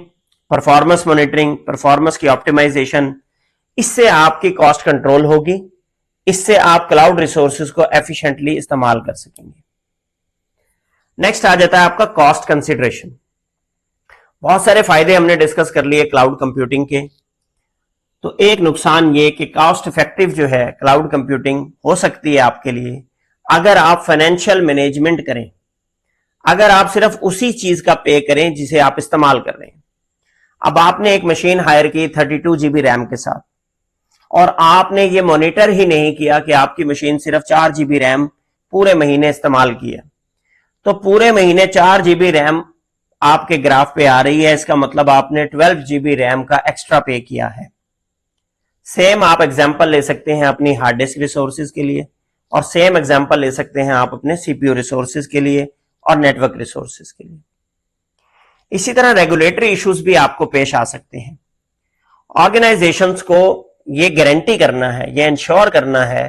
performance monitoring, performance की ऑप्टिमाइजेशन, इससे आपकी कॉस्ट कंट्रोल होगी, इससे आप क्लाउड रिसोर्सेज को एफिशिएंटली इस्तेमाल कर सकेंगे। नेक्स्ट आ जाता है आपका कॉस्ट कंसिडरेशन। बहुत सारे फायदे हमने डिस्कस कर लिए क्लाउड कंप्यूटिंग के, तो एक नुकसान ये कि कॉस्ट इफेक्टिव जो है क्लाउड कंप्यूटिंग हो सकती है आपके लिए अगर आप फाइनेंशियल मैनेजमेंट करें, अगर आप सिर्फ उसी चीज का पे करें जिसे आप इस्तेमाल कर रहे हैं। अब आपने एक मशीन हायर की 32 GB रैम के साथ और आपने ये मॉनिटर ही नहीं किया कि आपकी मशीन सिर्फ 4 GB रैम पूरे महीने इस्तेमाल की है, तो पूरे महीने 4 GB रैम आपके ग्राफ पे आ रही है, इसका मतलब आपने 12 GB रैम का एक्स्ट्रा पे किया है। सेम आप एग्जांपल ले सकते हैं अपनी हार्ड डिस्क रिसोर्सेज के लिए, और सेम एग्जांपल ले सकते हैं आप अपने सीपीयू रिसोर्सेज के लिए और नेटवर्क रिसोर्सेज के लिए। इसी तरह रेगुलेटरी इश्यूज भी आपको पेश आ सकते हैं। ऑर्गेनाइजेशंस को ये गारंटी करना है, ये इंश्योर करना है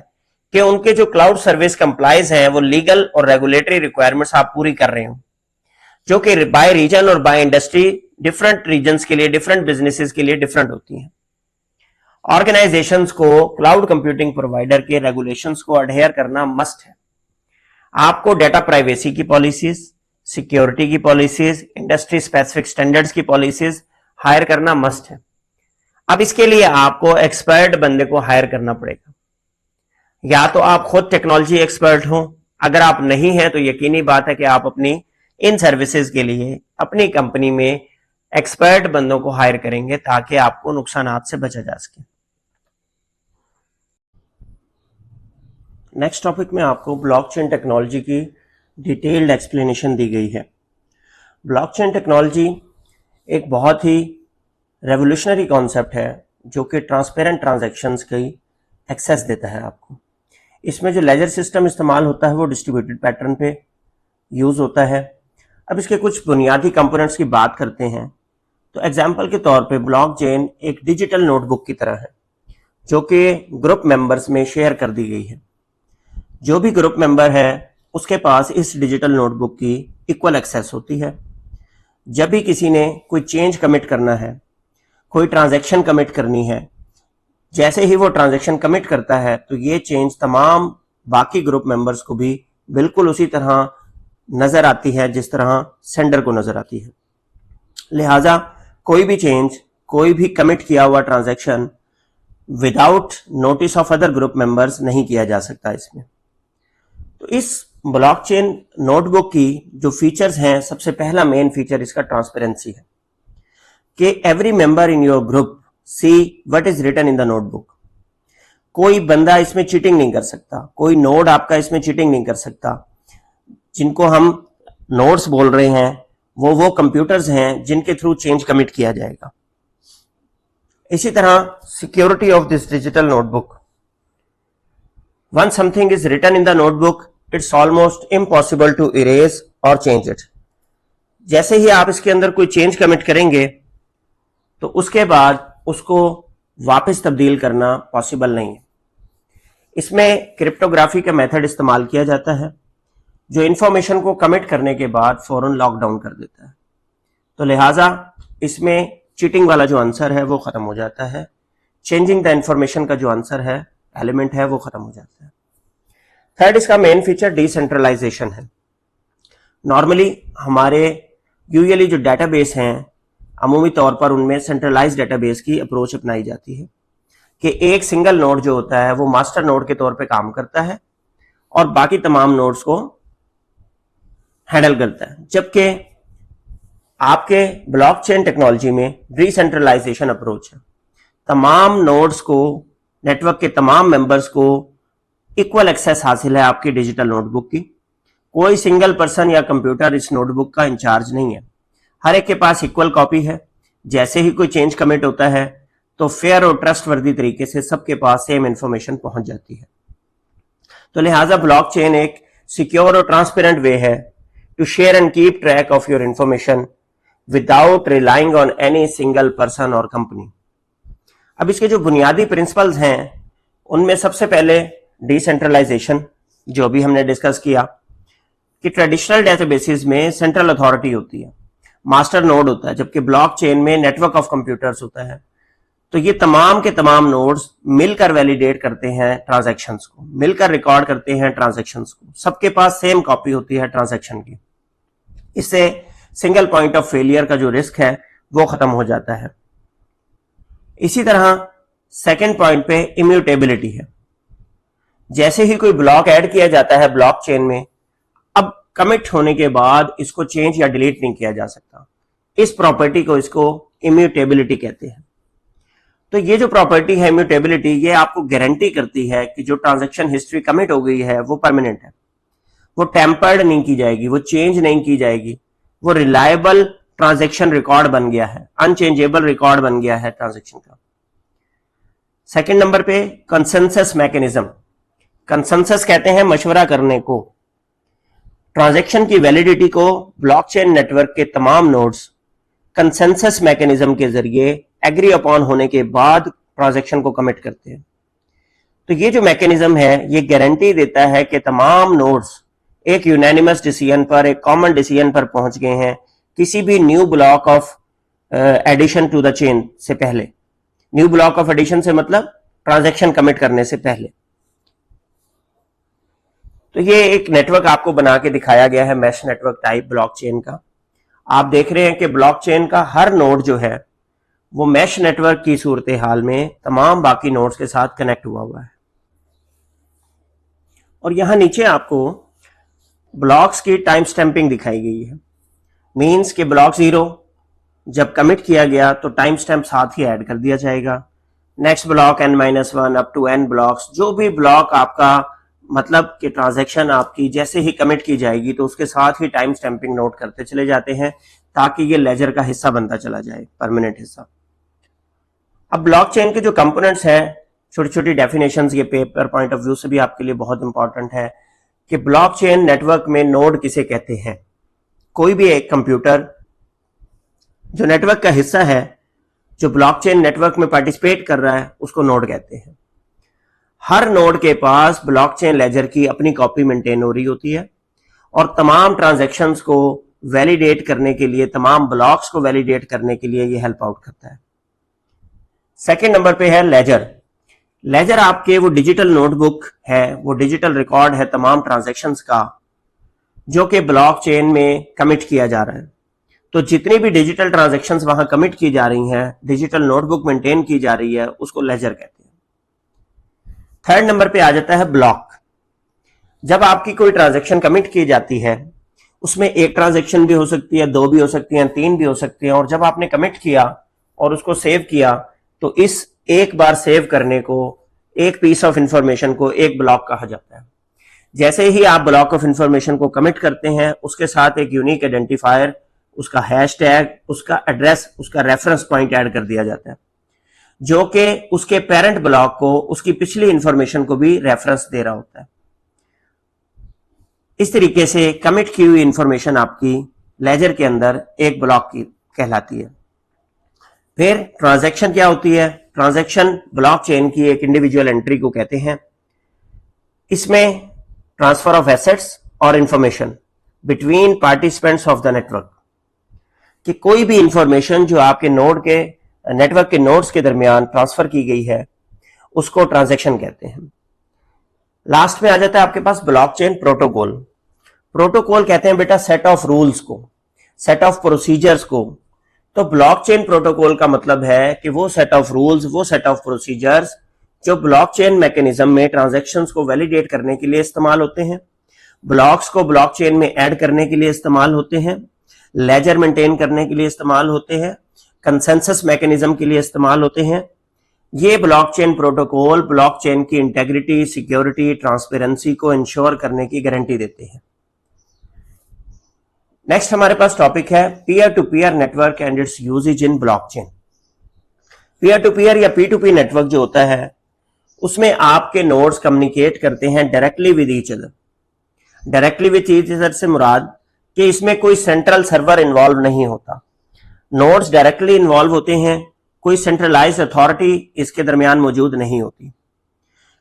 कि उनके जो क्लाउड सर्विस कंप्लाइज हैं वो लीगल और रेगुलेटरी रिक्वायरमेंट्स आप पूरी कर रहे हो, जो कि बाय रीजन और बाय इंडस्ट्री डिफरेंट रीजन्स के लिए, डिफरेंट बिजनेसेस के लिए डिफरेंट होती हैं। ऑर्गेनाइजेशंस को क्लाउड कंप्यूटिंग प्रोवाइडर के रेगुलेशंस को अडहेयर करना मस्ट है। आपको डेटा प्राइवेसी की पॉलिसीज, सिक्योरिटी की पॉलिसीज, इंडस्ट्री स्पेसिफिक स्टैंडर्ड्स की पॉलिसीज हायर करना मस्ट है। अब इसके लिए आपको एक्सपर्ट बंदे को हायर करना पड़ेगा, या तो आप खुद टेक्नोलॉजी एक्सपर्ट हो, अगर आप नहीं हैं तो यकीनी बात है कि आप अपनी इन सर्विसेज के लिए अपनी कंपनी में एक्सपर्ट बंदों को हायर करेंगे ताकि आपको नुकसानात से बचा जा सके। नेक्स्ट टॉपिक में आपको ब्लॉकचेन टेक्नोलॉजी की डिटेल्ड एक्सप्लेनेशन दी गई है। ब्लॉकचेन टेक्नोलॉजी एक बहुत ही रेवोल्यूशनरी कॉन्सेप्ट है जो कि ट्रांसपेरेंट ट्रांजैक्शंस की एक्सेस देता है आपको। इसमें जो लेजर सिस्टम इस्तेमाल होता है वो डिस्ट्रीब्यूटेड पैटर्न पे यूज होता है। अब इसके कुछ बुनियादी कंपोनेंट्स की बात करते हैं। तो एग्जाम्पल के तौर पे ब्लॉकचेन एक डिजिटल नोटबुक की तरह है जो कि ग्रुप मेंबर्स में शेयर कर दी गई है। जो भी ग्रुप मेंबर है उसके पास इस डिजिटल नोटबुक की इक्वल एक्सेस होती है। जब भी किसी ने कोई चेंज कमिट करना है, कोई ट्रांजैक्शन कमिट करनी है, जैसे ही वो ट्रांजैक्शन कमिट करता है तो ये चेंज तमाम बाकी ग्रुप मेंबर्स को भी बिल्कुल उसी तरह नजर आती है जिस तरह सेंडर को नजर आती है। लिहाजा कोई भी चेंज, कोई भी कमिट किया हुआ transaction without notice of other group members नहीं किया जा सकता इसमें। तो इस ब्लॉकचेन नोटबुक की जो फीचर्स हैं, सबसे पहला मेन फीचर इसका ट्रांसपेरेंसी है कि every member in your group see what is written in the notebook. कोई बंदा इसमें चीटिंग नहीं कर सकता, कोई नोड आपका इसमें चीटिंग नहीं कर सकता। जिनको हम नोड्स बोल रहे हैं वो कंप्यूटर्स हैं जिनके थ्रू चेंज कमिट किया जाएगा। इसी तरह security of this digital notebook, once something is written in the notebook it's almost impossible to erase or change it। जैसे ही आप इसके अंदर कोई चेंज कमिट करेंगे तो उसके बाद उसको वापस तब्दील करना पॉसिबल नहीं है। इसमें क्रिप्टोग्राफी का मेथड इस्तेमाल किया जाता है जो इंफॉर्मेशन को कमिट करने के बाद फौरन लॉकडाउन कर देता है। तो लिहाजा इसमें चीटिंग वाला जो आंसर है वो खत्म हो जाता है। चेंजिंग द इंफॉर्मेशन का जो आंसर है, एलिमेंट है, वो खत्म हो जाता है। थर्ड इसका मेन फीचर डिसेंट्रलाइजेशन है। नॉर्मली हमारे यूजुअली जो डेटाबेस हैं अमूमी तौर पर उनमें सेंट्रलाइज डेटाबेस की अप्रोच अपनाई जाती है कि एक सिंगल नोड जो होता है वो मास्टर नोड के तौर पे काम करता है और बाकी तमाम नोड्स को हैंडल करता है। जबकि आपके ब्लॉकचेन टेक्नोलॉजी में डिसेंट्रलाइजेशन अप्रोच है। तमाम नोड्स को, नेटवर्क के तमाम मेंबर्स को इक्वल एक्सेस हासिल है आपकी डिजिटल नोटबुक की। कोई सिंगल पर्सन या कंप्यूटर इस नोटबुक का इंचार्ज नहीं है, हर एक के पास इक्वल कॉपी है। जैसे ही कोई चेंज कमिट होता है तो फेयर और ट्रस्टवर्दी तरीके से सबके पास सेम इंफॉर्मेशन पहुंच जाती है। तो लिहाजा ब्लॉकचेन एक सिक्योर और ट्रांसपेरेंट वे है to share and keep track of your information without relying on any single person और कंपनी। अब इसके जो बुनियादी प्रिंसिपल्स हैं उनमें सबसे पहले डिसेंट्रलाइजेशन, जो अभी हमने डिस्कस किया कि ट्रेडिशनल डेटाबेसेस में सेंट्रल अथॉरिटी होती है, मास्टर नोड होता है, जबकि ब्लॉकचेन में नेटवर्क ऑफ कंप्यूटर्स होता है। तो ये तमाम के तमाम नोड्स मिलकर वैलिडेट करते हैं ट्रांजैक्शंस को, मिलकर रिकॉर्ड करते हैं ट्रांजैक्शंस को। सबके पास सेम कॉपी होती है ट्रांजैक्शन की। इससे सिंगल पॉइंट ऑफ फेलियर का जो रिस्क है वो खत्म हो जाता है। इसी तरह सेकेंड पॉइंट पे इम्यूटेबिलिटी है। जैसे ही कोई ब्लॉक ऐड किया जाता है ब्लॉकचेन में, अब कमिट होने के बाद इसको चेंज या डिलीट नहीं किया जा सकता। इस प्रॉपर्टी को इसको इम्यूटेबिलिटी कहते हैं। तो ये जो प्रॉपर्टी है इम्यूटेबिलिटी, ये आपको गारंटी करती है कि जो ट्रांजैक्शन हिस्ट्री कमिट हो गई है वो परमानेंट है, वो टेम्पर्ड नहीं की जाएगी, वो चेंज नहीं की जाएगी, वो रिलायबल ट्रांजैक्शन रिकॉर्ड बन गया है, अनचेंजेबल रिकॉर्ड बन गया है ट्रांजैक्शन का। सेकंड नंबर पे कंसेंसस मैकेनिज्म। कंसेंसस कहते हैं मशवरा करने को। ट्रांजैक्शन की वैलिडिटी को ब्लॉकचेन नेटवर्क के तमाम नोड्स कंसेंसस मैकेनिज्म के जरिए एग्री अपॉन होने के बाद ट्रांजैक्शन को कमिट करते हैं। तो ये जो मैकेनिज्म है ये गारंटी देता है कि तमाम नोड्स एक यूनानिमस डिसीजन पर, एक कॉमन डिसीजन पर पहुंच गए हैं किसी भी new block of addition to the chain से पहले। न्यू ब्लॉक ऑफ एडिशन से मतलब ट्रांजैक्शन कमिट करने से पहले। तो ये एक नेटवर्क आपको बना के दिखाया गया है, मैश नेटवर्क टाइप ब्लॉकचेन का। आप देख रहे हैं कि ब्लॉकचेन का हर नोड जो है वो मैश नेटवर्क की सूरत हाल में तमाम बाकी नोड्स के साथ कनेक्ट हुआ है। और यहां नीचे आपको ब्लॉक्स की टाइम स्टैंपिंग दिखाई गई है। मींस कि ब्लॉक 0 जब कमिट किया गया तो टाइम स्टैंप साथ ही ऐड कर दिया जाएगा। Next block n-1 up to n blocks, जो भी ब्लॉक आपका मतलब कि ट्रांजैक्शन आपकी जैसे ही कमिट की जाएगी तो उसके साथ ही टाइम स्टैंपिंग नोट करते चले जाते हैं ताकि ये लेजर का हिस्सा बनता चला जाए, परमानेंट हिस्सा। अब ब्लॉकचेन के जो कंपोनेंट्स हैं छोटी छोटी डेफिनेशंस ये पेपर पॉइंट ऑफ व्यू से भी आपके लिए बहुत इंपॉर्टेंट है कि ब्लॉकचेन नेटवर्क में नोड किसे कहते हैं। कोई भी एक कंप्यूटर जो नेटवर्क का हिस्सा है, जो ब्लॉकचेन नेटवर्क में पार्टिसिपेट कर रहा है, उसको नोड कहते हैं। हर नोड के पास ब्लॉकचेन लेजर की अपनी कॉपी मेंटेन हो रही होती है और तमाम ट्रांजैक्शंस को वैलिडेट करने के लिए, तमाम ब्लॉक्स को वैलिडेट करने के लिए ये हेल्प आउट करता है। सेकेंड नंबर पे है लेजर। लेजर आपके वो डिजिटल नोटबुक है, वो डिजिटल रिकॉर्ड है तमाम ट्रांजैक्शंस का, जो कि ब्लॉकचेन में कमिट किया जा रहा है। तो जितनी भी डिजिटल ट्रांजैक्शंस वहां कमिट की जा रही हैं, डिजिटल नोटबुक मेंटेन की जा रही है, उसको लेजर कहते हैं। थर्ड नंबर पे आ जाता है ब्लॉक। जब आपकी कोई ट्रांजैक्शन कमिट की जाती है, उसमें एक ट्रांजैक्शन भी हो सकती है, दो भी हो सकती है, तीन भी हो सकती है, और जब आपने कमिट किया और उसको सेव किया तो इस एक बार सेव करने को, एक पीस ऑफ इंफॉर्मेशन को एक ब्लॉक कहा जाता है। जैसे ही आप ब्लॉक ऑफ इंफॉर्मेशन को कमिट करते हैं, उसके साथ एक यूनिक आइडेंटिफायर, उसका हैशटैग, उसका एड्रेस, उसका रेफरेंस पॉइंट ऐड कर दिया जाता है, जो कि उसके पेरेंट ब्लॉक को, उसकी पिछली इंफॉर्मेशन को भी रेफरेंस दे रहा होता है। इस तरीके से कमिट की हुई इंफॉर्मेशन आपकी लेजर के अंदर एक ब्लॉक की कहलाती है। फिर ट्रांजैक्शन क्या होती है? ट्रांजैक्शन ब्लॉकचेन की एक इंडिविजुअल एंट्री को कहते हैं। इसमें ट्रांसफर ऑफ एसेट्स और information between participants of the network, कि कोई भी इंफॉर्मेशन जो आपके नोड के नेटवर्क के नोड्स के दरमियान ट्रांसफर की गई है, उसको ट्रांजैक्शन कहते हैं। लास्ट में आ जाता है आपके पास ब्लॉकचेन प्रोटोकॉल। प्रोटोकॉल कहते हैं बेटा सेट ऑफ रूल्स को, सेट ऑफ प्रोसीजर्स को। तो ब्लॉकचेन प्रोटोकॉल का मतलब है कि वो सेट ऑफ रूल्स, वो सेट ऑफ प्रोसीजर्स जो ब्लॉकचेन मैकेनिज्म में ट्रांजैक्शंस को वैलिडेट करने के लिए इस्तेमाल होते हैं, ब्लॉक्स को ब्लॉकचेन में ऐड करने के लिए इस्तेमाल होते हैं, लेजर मेंटेन करने के लिए इस्तेमाल होते हैं, कंसेंसस मैकेनिज्म के लिए इस्तेमाल होते हैं। ये ब्लॉकचेन प्रोटोकॉल ब्लॉकचेन की इंटेग्रिटी, सिक्योरिटी, ट्रांसपेरेंसी को इंश्योर करने की गारंटी देते हैं। नेक्स्ट हमारे पास टॉपिक है peer to peer network and its usages in blockchain. Peer to peer या P2P नेटवर्क जो होता है, उसमें आपके नोड्स कम्युनिकेट करते हैं directly with each other. Directly with each other से मुराद कि इसमें कोई सेंट्रल सर्वर इन्वॉल्व नहीं होता। नोड्स डायरेक्टली इन्वॉल्व होते हैं, कोई सेंट्रलाइज्ड अथॉरिटी इसके दरमियान मौजूद नहीं होती।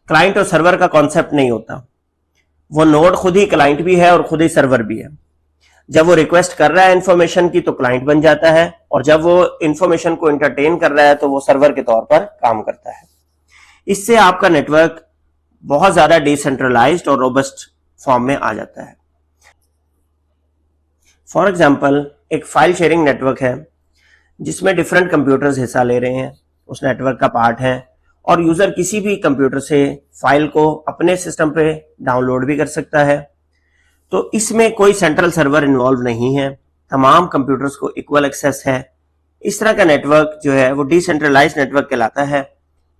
क्लाइंट और सर्वर का कॉन्सेप्ट नहीं होता। वो नोड खुद ही क्लाइंट भी है और खुद ही सर्वर भी है। जब वो रिक्वेस्ट कर रहा है इंफॉर्मेशन की तो क्लाइंट बन जाता है, और जब वो इंफॉर्मेशन को एंटरटेन कर रहा है तो वो सर्वर के तौर पर काम करता है। इससे आपका नेटवर्क बहुत ज्यादा डिसेंट्रलाइज्ड और रोबस्ट फॉर्म में आ जाता है। फॉर एग्जाम्पल, एक फाइल शेयरिंग नेटवर्क है जिसमें डिफरेंट कंप्यूटर्स हिस्सा ले रहे हैं, उस नेटवर्क का पार्ट है, और यूजर किसी भी कंप्यूटर से फाइल को अपने सिस्टम पे डाउनलोड भी कर सकता है। तो इसमें कोई सेंट्रल सर्वर इन्वॉल्व नहीं है, तमाम कंप्यूटर्स को इक्वल एक्सेस है। इस तरह का नेटवर्क जो है वो डिसेंट्रलाइज्ड नेटवर्क कहलाता है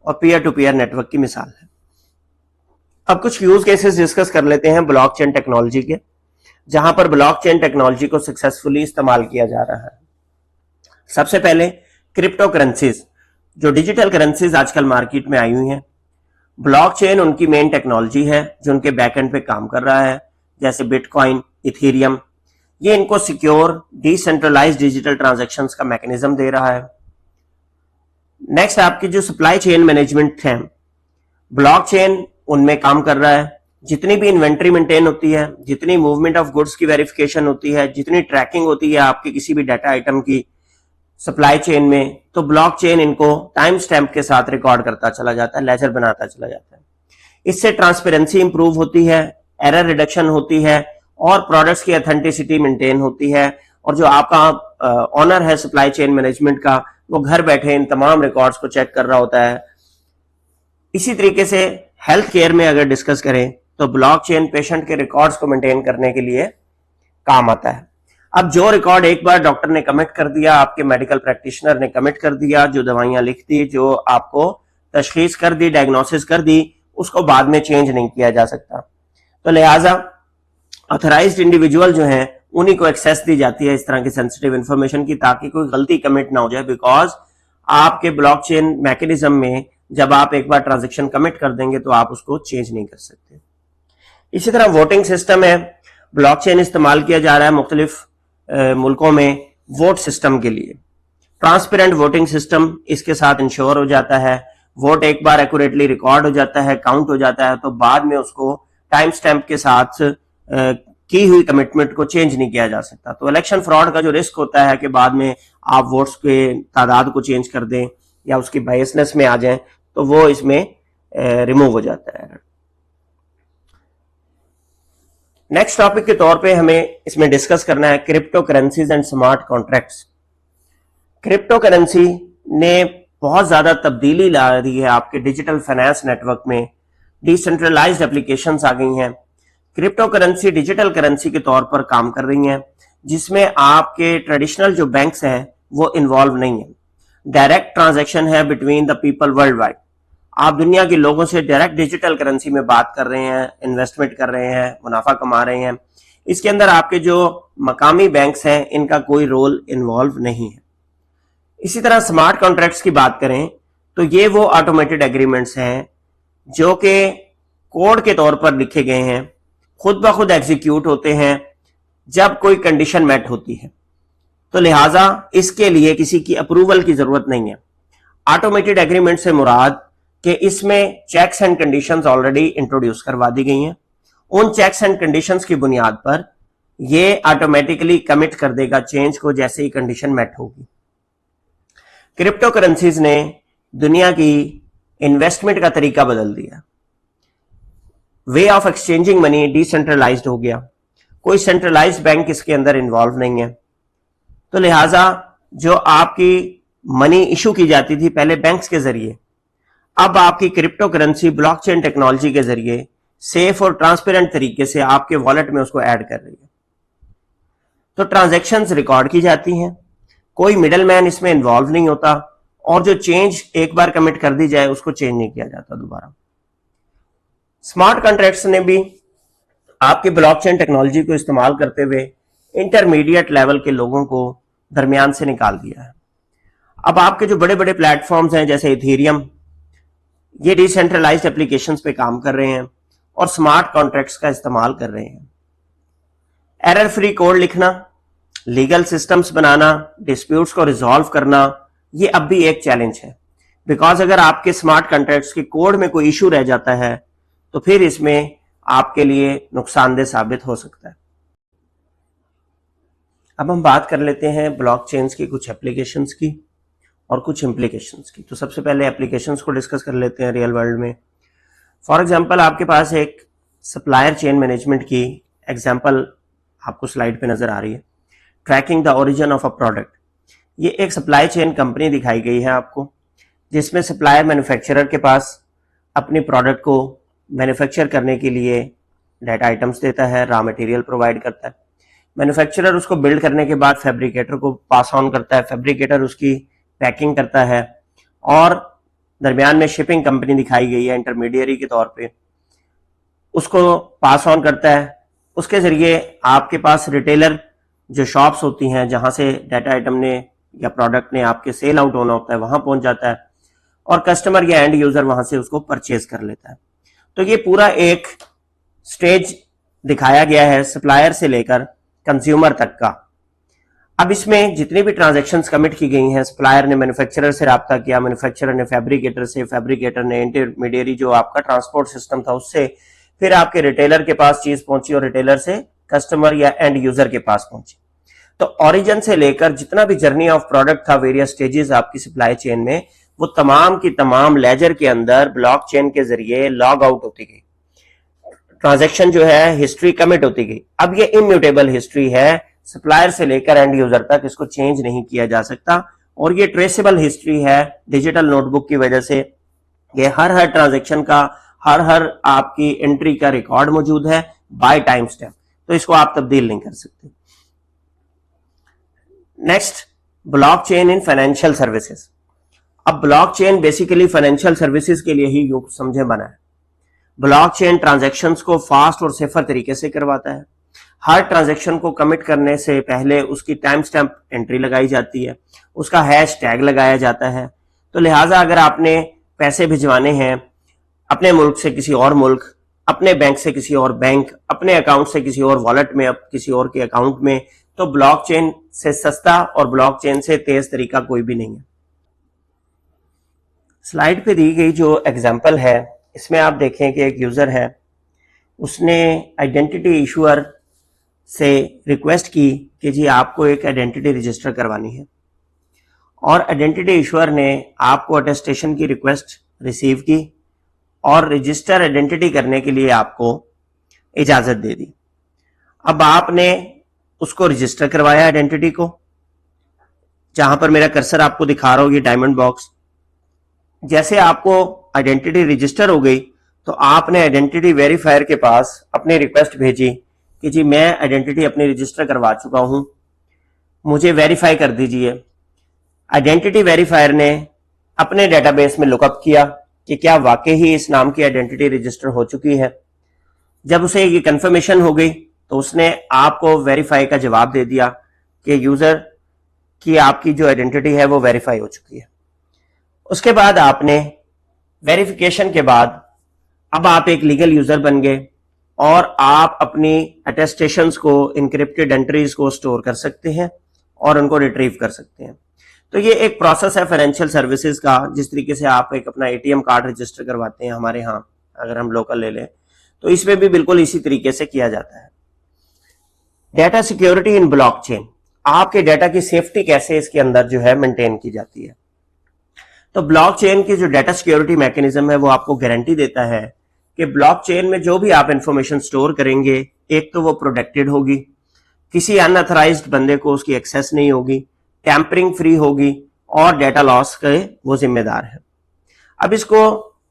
और पीयर टू पीयर नेटवर्क की मिसाल है। अब कुछ यूज केसेस डिस्कस कर लेते हैं ब्लॉकचेन टेक्नोलॉजी के, जहां पर ब्लॉकचेन टेक्नोलॉजी को सक्सेसफुली इस्तेमाल किया जा रहा है। सबसे पहले क्रिप्टो करेंसीज, जो डिजिटल करेंसीज आजकल मार्केट में आई हुई हैं, ब्लॉकचेन उनकी मेन टेक्नोलॉजी है जो उनके बैकएंड पे काम कर रहा है, जैसे बिटकॉइन, इथेरियम। ये इनको सिक्योर डिसेंट्रलाइज्ड डिजिटल ट्रांजैक्शंस का मैकेनिज्म दे रहा है। नेक्स्ट आपकी जो सप्लाई चेन मैनेजमेंट है, ब्लॉकचेन उनमें काम कर रहा है। जितनी भी इन्वेंट्री मेंटेन होती है, जितनी मूवमेंट ऑफ गुड्स की वेरिफिकेशन होती है, जितनी ट्रैकिंग होती है आपकी किसी भी डाटा आइटम की सप्लाई चेन में, तो ब्लॉकचेन इनको टाइम स्टैम्प के साथ रिकॉर्ड करता चला जाता है, लेजर बनाता चला जाता है। इससे ट्रांसपेरेंसी इंप्रूव होती है, एरर रिडक्शन होती है, और प्रोडक्ट्स की ऑथेंटिसिटी मेंटेन होती है। और जो आपका ऑनर है सप्लाई चेन मैनेजमेंट का, वो घर बैठे इन तमाम रिकॉर्ड्स को चेक कर रहा होता है। इसी तरीके से हेल्थ केयर में अगर डिस्कस करें तो ब्लॉकचेन पेशेंट के रिकॉर्ड्स को मेंटेन करने के लिए काम आता है। अब जो रिकॉर्ड एक बार डॉक्टर ने कमिट कर दिया, आपके मेडिकल प्रैक्टिशनर ने कमिट कर दिया, जो दवाइयां लिख दी, जो आपको तशखीस कर दी, डायग्नोसिस कर दी, उसको बाद में चेंज नहीं किया जा सकता। तो लिहाजा ऑथराइज्ड इंडिविजुअल जो हैं उन्हीं को एक्सेस दी जाती है इस तरह की सेंसिटिव इंफॉर्मेशन की, ताकि कोई गलती कमिट ना हो जाए। बिकॉज आपके ब्लॉकचेन मैकेनिज्म में जब आप एक बार ट्रांजेक्शन कमिट कर देंगे तो आप उसको चेंज नहीं कर सकते। इसी तरह वोटिंग सिस्टम है, ब्लॉकचेन इस्तेमाल किया जा रहा है मुख्तलिफ मुल्कों में वोट सिस्टम के लिए। ट्रांसपेरेंट वोटिंग सिस्टम इसके साथ इंश्योर हो जाता है, वोट एक बार एक्यूरेटली रिकॉर्ड हो जाता है, काउंट हो जाता है, तो बाद में उसको टाइम स्टैंप के साथ की हुई कमिटमेंट को चेंज नहीं किया जा सकता। तो इलेक्शन फ्रॉड का जो रिस्क होता है कि बाद में आप वोट्स के तादाद को चेंज कर दें या उसकी बायसनेस में आ जाएं, तो वो इसमें रिमूव हो जाता है। नेक्स्ट टॉपिक के तौर पे हमें इसमें डिस्कस करना है crypto currencies and smart contracts. Crypto currency ने बहुत ज्यादा तब्दीली ला दी है आपके डिजिटल फाइनेंस नेटवर्क में, डिसेंट्रलाइज्ड एप्लीकेशंस आ गई हैं। क्रिप्टो करेंसी डिजिटल करेंसी के तौर पर काम कर रही हैं, जिसमें आपके ट्रेडिशनल जो बैंक्स हैं वो इन्वॉल्व नहीं है। डायरेक्ट ट्रांजैक्शन है between the people world wide. आप दुनिया के लोगों से डायरेक्ट डिजिटल करेंसी में बात कर रहे हैं, इन्वेस्टमेंट कर रहे हैं, मुनाफा कमा रहे हैं। इसके अंदर आपके जो मकामी बैंक्स हैं इनका कोई रोल इन्वॉल्व नहीं है। इसी तरह स्मार्ट कॉन्ट्रैक्ट्स की बात करें तो ये वो ऑटोमेटेड एग्रीमेंट्स हैं जो कि कोड के तौर पर लिखे गए हैं, खुद ब खुद एग्जीक्यूट होते हैं जब कोई कंडीशन मेट होती है। तो लिहाजा इसके लिए किसी की अप्रूवल की जरूरत नहीं है। ऑटोमेटेड एग्रीमेंट से मुराद कि इसमें checks and conditions already introduce करवा दी गई हैं। उन चेक्स एंड कंडीशंस की बुनियाद पर ये ऑटोमेटिकली कमिट कर देगा चेंज को जैसे ही कंडीशन मेट होगी। क्रिप्टो करेंसीज ने दुनिया की इन्वेस्टमेंट का तरीका बदल दिया। Way of exchanging money decentralised हो गया, कोई सेंट्रलाइज्ड बैंक इसके अंदर इन्वॉल्व नहीं है। तो लिहाजा जो आपकी मनी इशू की जाती थी पहले बैंक्स के जरिए, अब आपकी क्रिप्टो करेंसी ब्लॉकचेन टेक्नोलॉजी के जरिए सेफ और ट्रांसपेरेंट तरीके से आपके वॉलेट में उसको ऐड कर रही है। तो ट्रांजैक्शंस रिकॉर्ड की जाती हैं, कोई मिडलमैन इसमें इन्वॉल्व नहीं होता, और जो चेंज एक बार कमिट कर दी जाए उसको चेंज नहीं किया जाता दोबारा। स्मार्ट कॉन्ट्रैक्ट्स ने भी आपके ब्लॉकचेन टेक्नोलॉजी को इस्तेमाल करते हुए इंटरमीडिएट लेवल के लोगों को दरमियान से निकाल दिया है। अब आपके जो बड़े बड़े प्लेटफॉर्म्स हैं जैसे इथेरियम, ये डिसेंट्रलाइज्ड एप्लीकेशंस पे काम कर रहे हैं और स्मार्ट कॉन्ट्रैक्ट्स का इस्तेमाल कर रहे हैं। एरर फ्री कोड लिखना, लीगल सिस्टम्स बनाना, डिस्प्यूट्स को रिजॉल्व करना, ये अब भी एक चैलेंज है। बिकॉज अगर आपके स्मार्ट कॉन्ट्रैक्ट्स के कोड में कोई इशू रह जाता है तो फिर इसमें आपके लिए नुकसानदेह साबित हो सकता है। अब हम बात कर लेते हैं ब्लॉकचेन्स की कुछ एप्लीकेशंस की और कुछ इम्प्लीकेशंस की। तो सबसे पहले एप्लीकेशंस को डिस्कस कर लेते हैं रियल वर्ल्ड में। फॉर एग्जांपल आपके पास एक सप्लायर चेन मैनेजमेंट की एग्जांपल आपको स्लाइड पे नजर आ रही है, tracking the origin of a product. ये एक सप्लाई चेन कंपनी दिखाई गई है आपको, जिसमें सप्लायर मैन्युफैक्चरर के पास अपनी प्रोडक्ट को मैन्युफैक्चर करने के लिए डाटा आइटम्स देता है, रॉ मटेरियल प्रोवाइड करता है। मैन्युफैक्चरर उसको बिल्ड करने के बाद फैब्रिकेटर को पास ऑन करता है, फैब्रिकेटर उसकी पैकिंग करता है, और दरमियान में शिपिंग कंपनी दिखाई गई है इंटरमीडियरी के तौर पे, उसको पास ऑन करता है। उसके जरिए आपके पास रिटेलर जो शॉप्स होती हैं जहां से डाटा आइटम ने या प्रोडक्ट ने आपके सेल आउट होना होता है वहां पहुंच जाता है, और कस्टमर या एंड यूजर वहां से उसको परचेज कर लेता है। तो ये पूरा एक स्टेज दिखाया गया है सप्लायर से लेकर कंज्यूमर तक का। अब इसमें जितनी भी ट्रांजैक्शंस कमिट की गई हैं, सप्लायर ने मैन्युफैक्चरर से राब्ता किया, मैन्युफैक्चरर ने फैब्रिकेटर से, फैब्रिकेटर ने इंटरमीडियरी जो आपका ट्रांसपोर्ट सिस्टम था उससे, फिर आपके रिटेलर के पास चीज पहुंची और रिटेलर से कस्टमर या एंड यूजर के पास पहुंची। तो ओरिजिन से लेकर जितना भी जर्नी ऑफ प्रोडक्ट था, वेरियस स्टेजेस आपकी सप्लाई चेन में, वो तमाम की तमाम लेजर के अंदर ब्लॉकचेन के जरिए लॉग आउट होती गई। ट्रांजैक्शन जो है हिस्ट्री कमिट होती गई। अब ये इम्यूटेबल हिस्ट्री है, सप्लायर से लेकर एंड यूजर तक इसको चेंज नहीं किया जा सकता, और ये ट्रेसेबल हिस्ट्री है डिजिटल नोटबुक की वजह से। ये हर ट्रांजैक्शन का हर आपकी एंट्री का रिकॉर्ड मौजूद है बाय टाइम स्टैम्प, तो इसको आप तब्दील नहीं कर सकते। Next, blockchain in financial services. अब ब्लॉकचेन बेसिकली फाइनेंशियल सर्विसेज के लिए ही यूज समझे बना है। ब्लॉकचेन ट्रांजैक्शंस को फास्ट और सेफर तरीके से करवाता है। हर ट्रांजैक्शन को कमिट करने से पहले उसकी टाइम स्टैम्प एंट्री लगाई जाती है, उसका हैश टैग लगाया जाता है। तो लिहाजा अगर आपने पैसे भिजवाने हैं अपने मुल्क से किसी और मुल्क, अपने बैंक से किसी और बैंक, अपने अकाउंट से किसी और वॉलेट में, अब किसी और के अकाउंट में, तो ब्लॉकचेन से सस्ता और ब्लॉकचेन से तेज तरीका कोई भी नहीं है। स्लाइड पे दी गई जो एग्जांपल है, इसमें आप देखें कि एक यूजर है, उसने आइडेंटिटी इशूअर से रिक्वेस्ट की कि जी आपको एक आइडेंटिटी रजिस्टर करवानी है, और आइडेंटिटी इशूअर ने आपको अटेस्टेशन की रिक्वेस्ट रिसीव की और रजिस्टर आइडेंटिटी करने के लिए आपको इजाजत दे दी। अब आपने उसको रजिस्टर करवाया आइडेंटिटी को, जहां पर मेरा कर्सर आपको दिखा रहा हो ये डायमंड बॉक्स। जैसे आपको आइडेंटिटी रजिस्टर हो गई तो आपने आइडेंटिटी वेरीफायर के पास अपनी रिक्वेस्ट भेजी कि जी मैं आइडेंटिटी अपनी रजिस्टर करवा चुका हूं, मुझे वेरीफाई कर दीजिए। आइडेंटिटी वेरीफायर ने अपने डेटाबेस में लुकअप किया कि क्या वाकई ही इस नाम की आइडेंटिटी रजिस्टर हो चुकी है। जब उसे ये कंफर्मेशन हो गई तो उसने आपको वेरीफाई का जवाब दे दिया कि यूजर की आपकी जो आइडेंटिटी है वो वेरीफाई हो चुकी है। उसके बाद आपने वेरिफिकेशन के बाद अब आप एक लीगल यूजर बन गए और आप अपनी अटेस्टेशंस को, इनक्रिप्टेड एंट्रीज को स्टोर कर सकते हैं और उनको रिट्रीव कर सकते हैं। तो ये एक प्रोसेस है फाइनेंशियल सर्विसेज का, जिस तरीके से आप एक अपना एटीएम कार्ड रजिस्टर करवाते हैं हमारे यहाँ, अगर हम लोकल ले लें तो इसमें भी बिल्कुल इसी तरीके से किया जाता है। डेटा सिक्योरिटी इन ब्लॉकचेन, आपके डेटा की सेफ्टी कैसे इसके अंदर जो है मेंटेन की जाती है। तो ब्लॉकचेन की जो डेटा सिक्योरिटी मैकेनिज्म है वो आपको गारंटी देता है कि ब्लॉकचेन में जो भी आप इंफॉर्मेशन स्टोर करेंगे, एक तो वो प्रोटेक्टेड होगी, किसी अनऑथराइज्ड बंदे को उसकी एक्सेस नहीं होगी, टैंपरिंग फ्री होगी और डेटा लॉस के वो जिम्मेदार है। अब इसको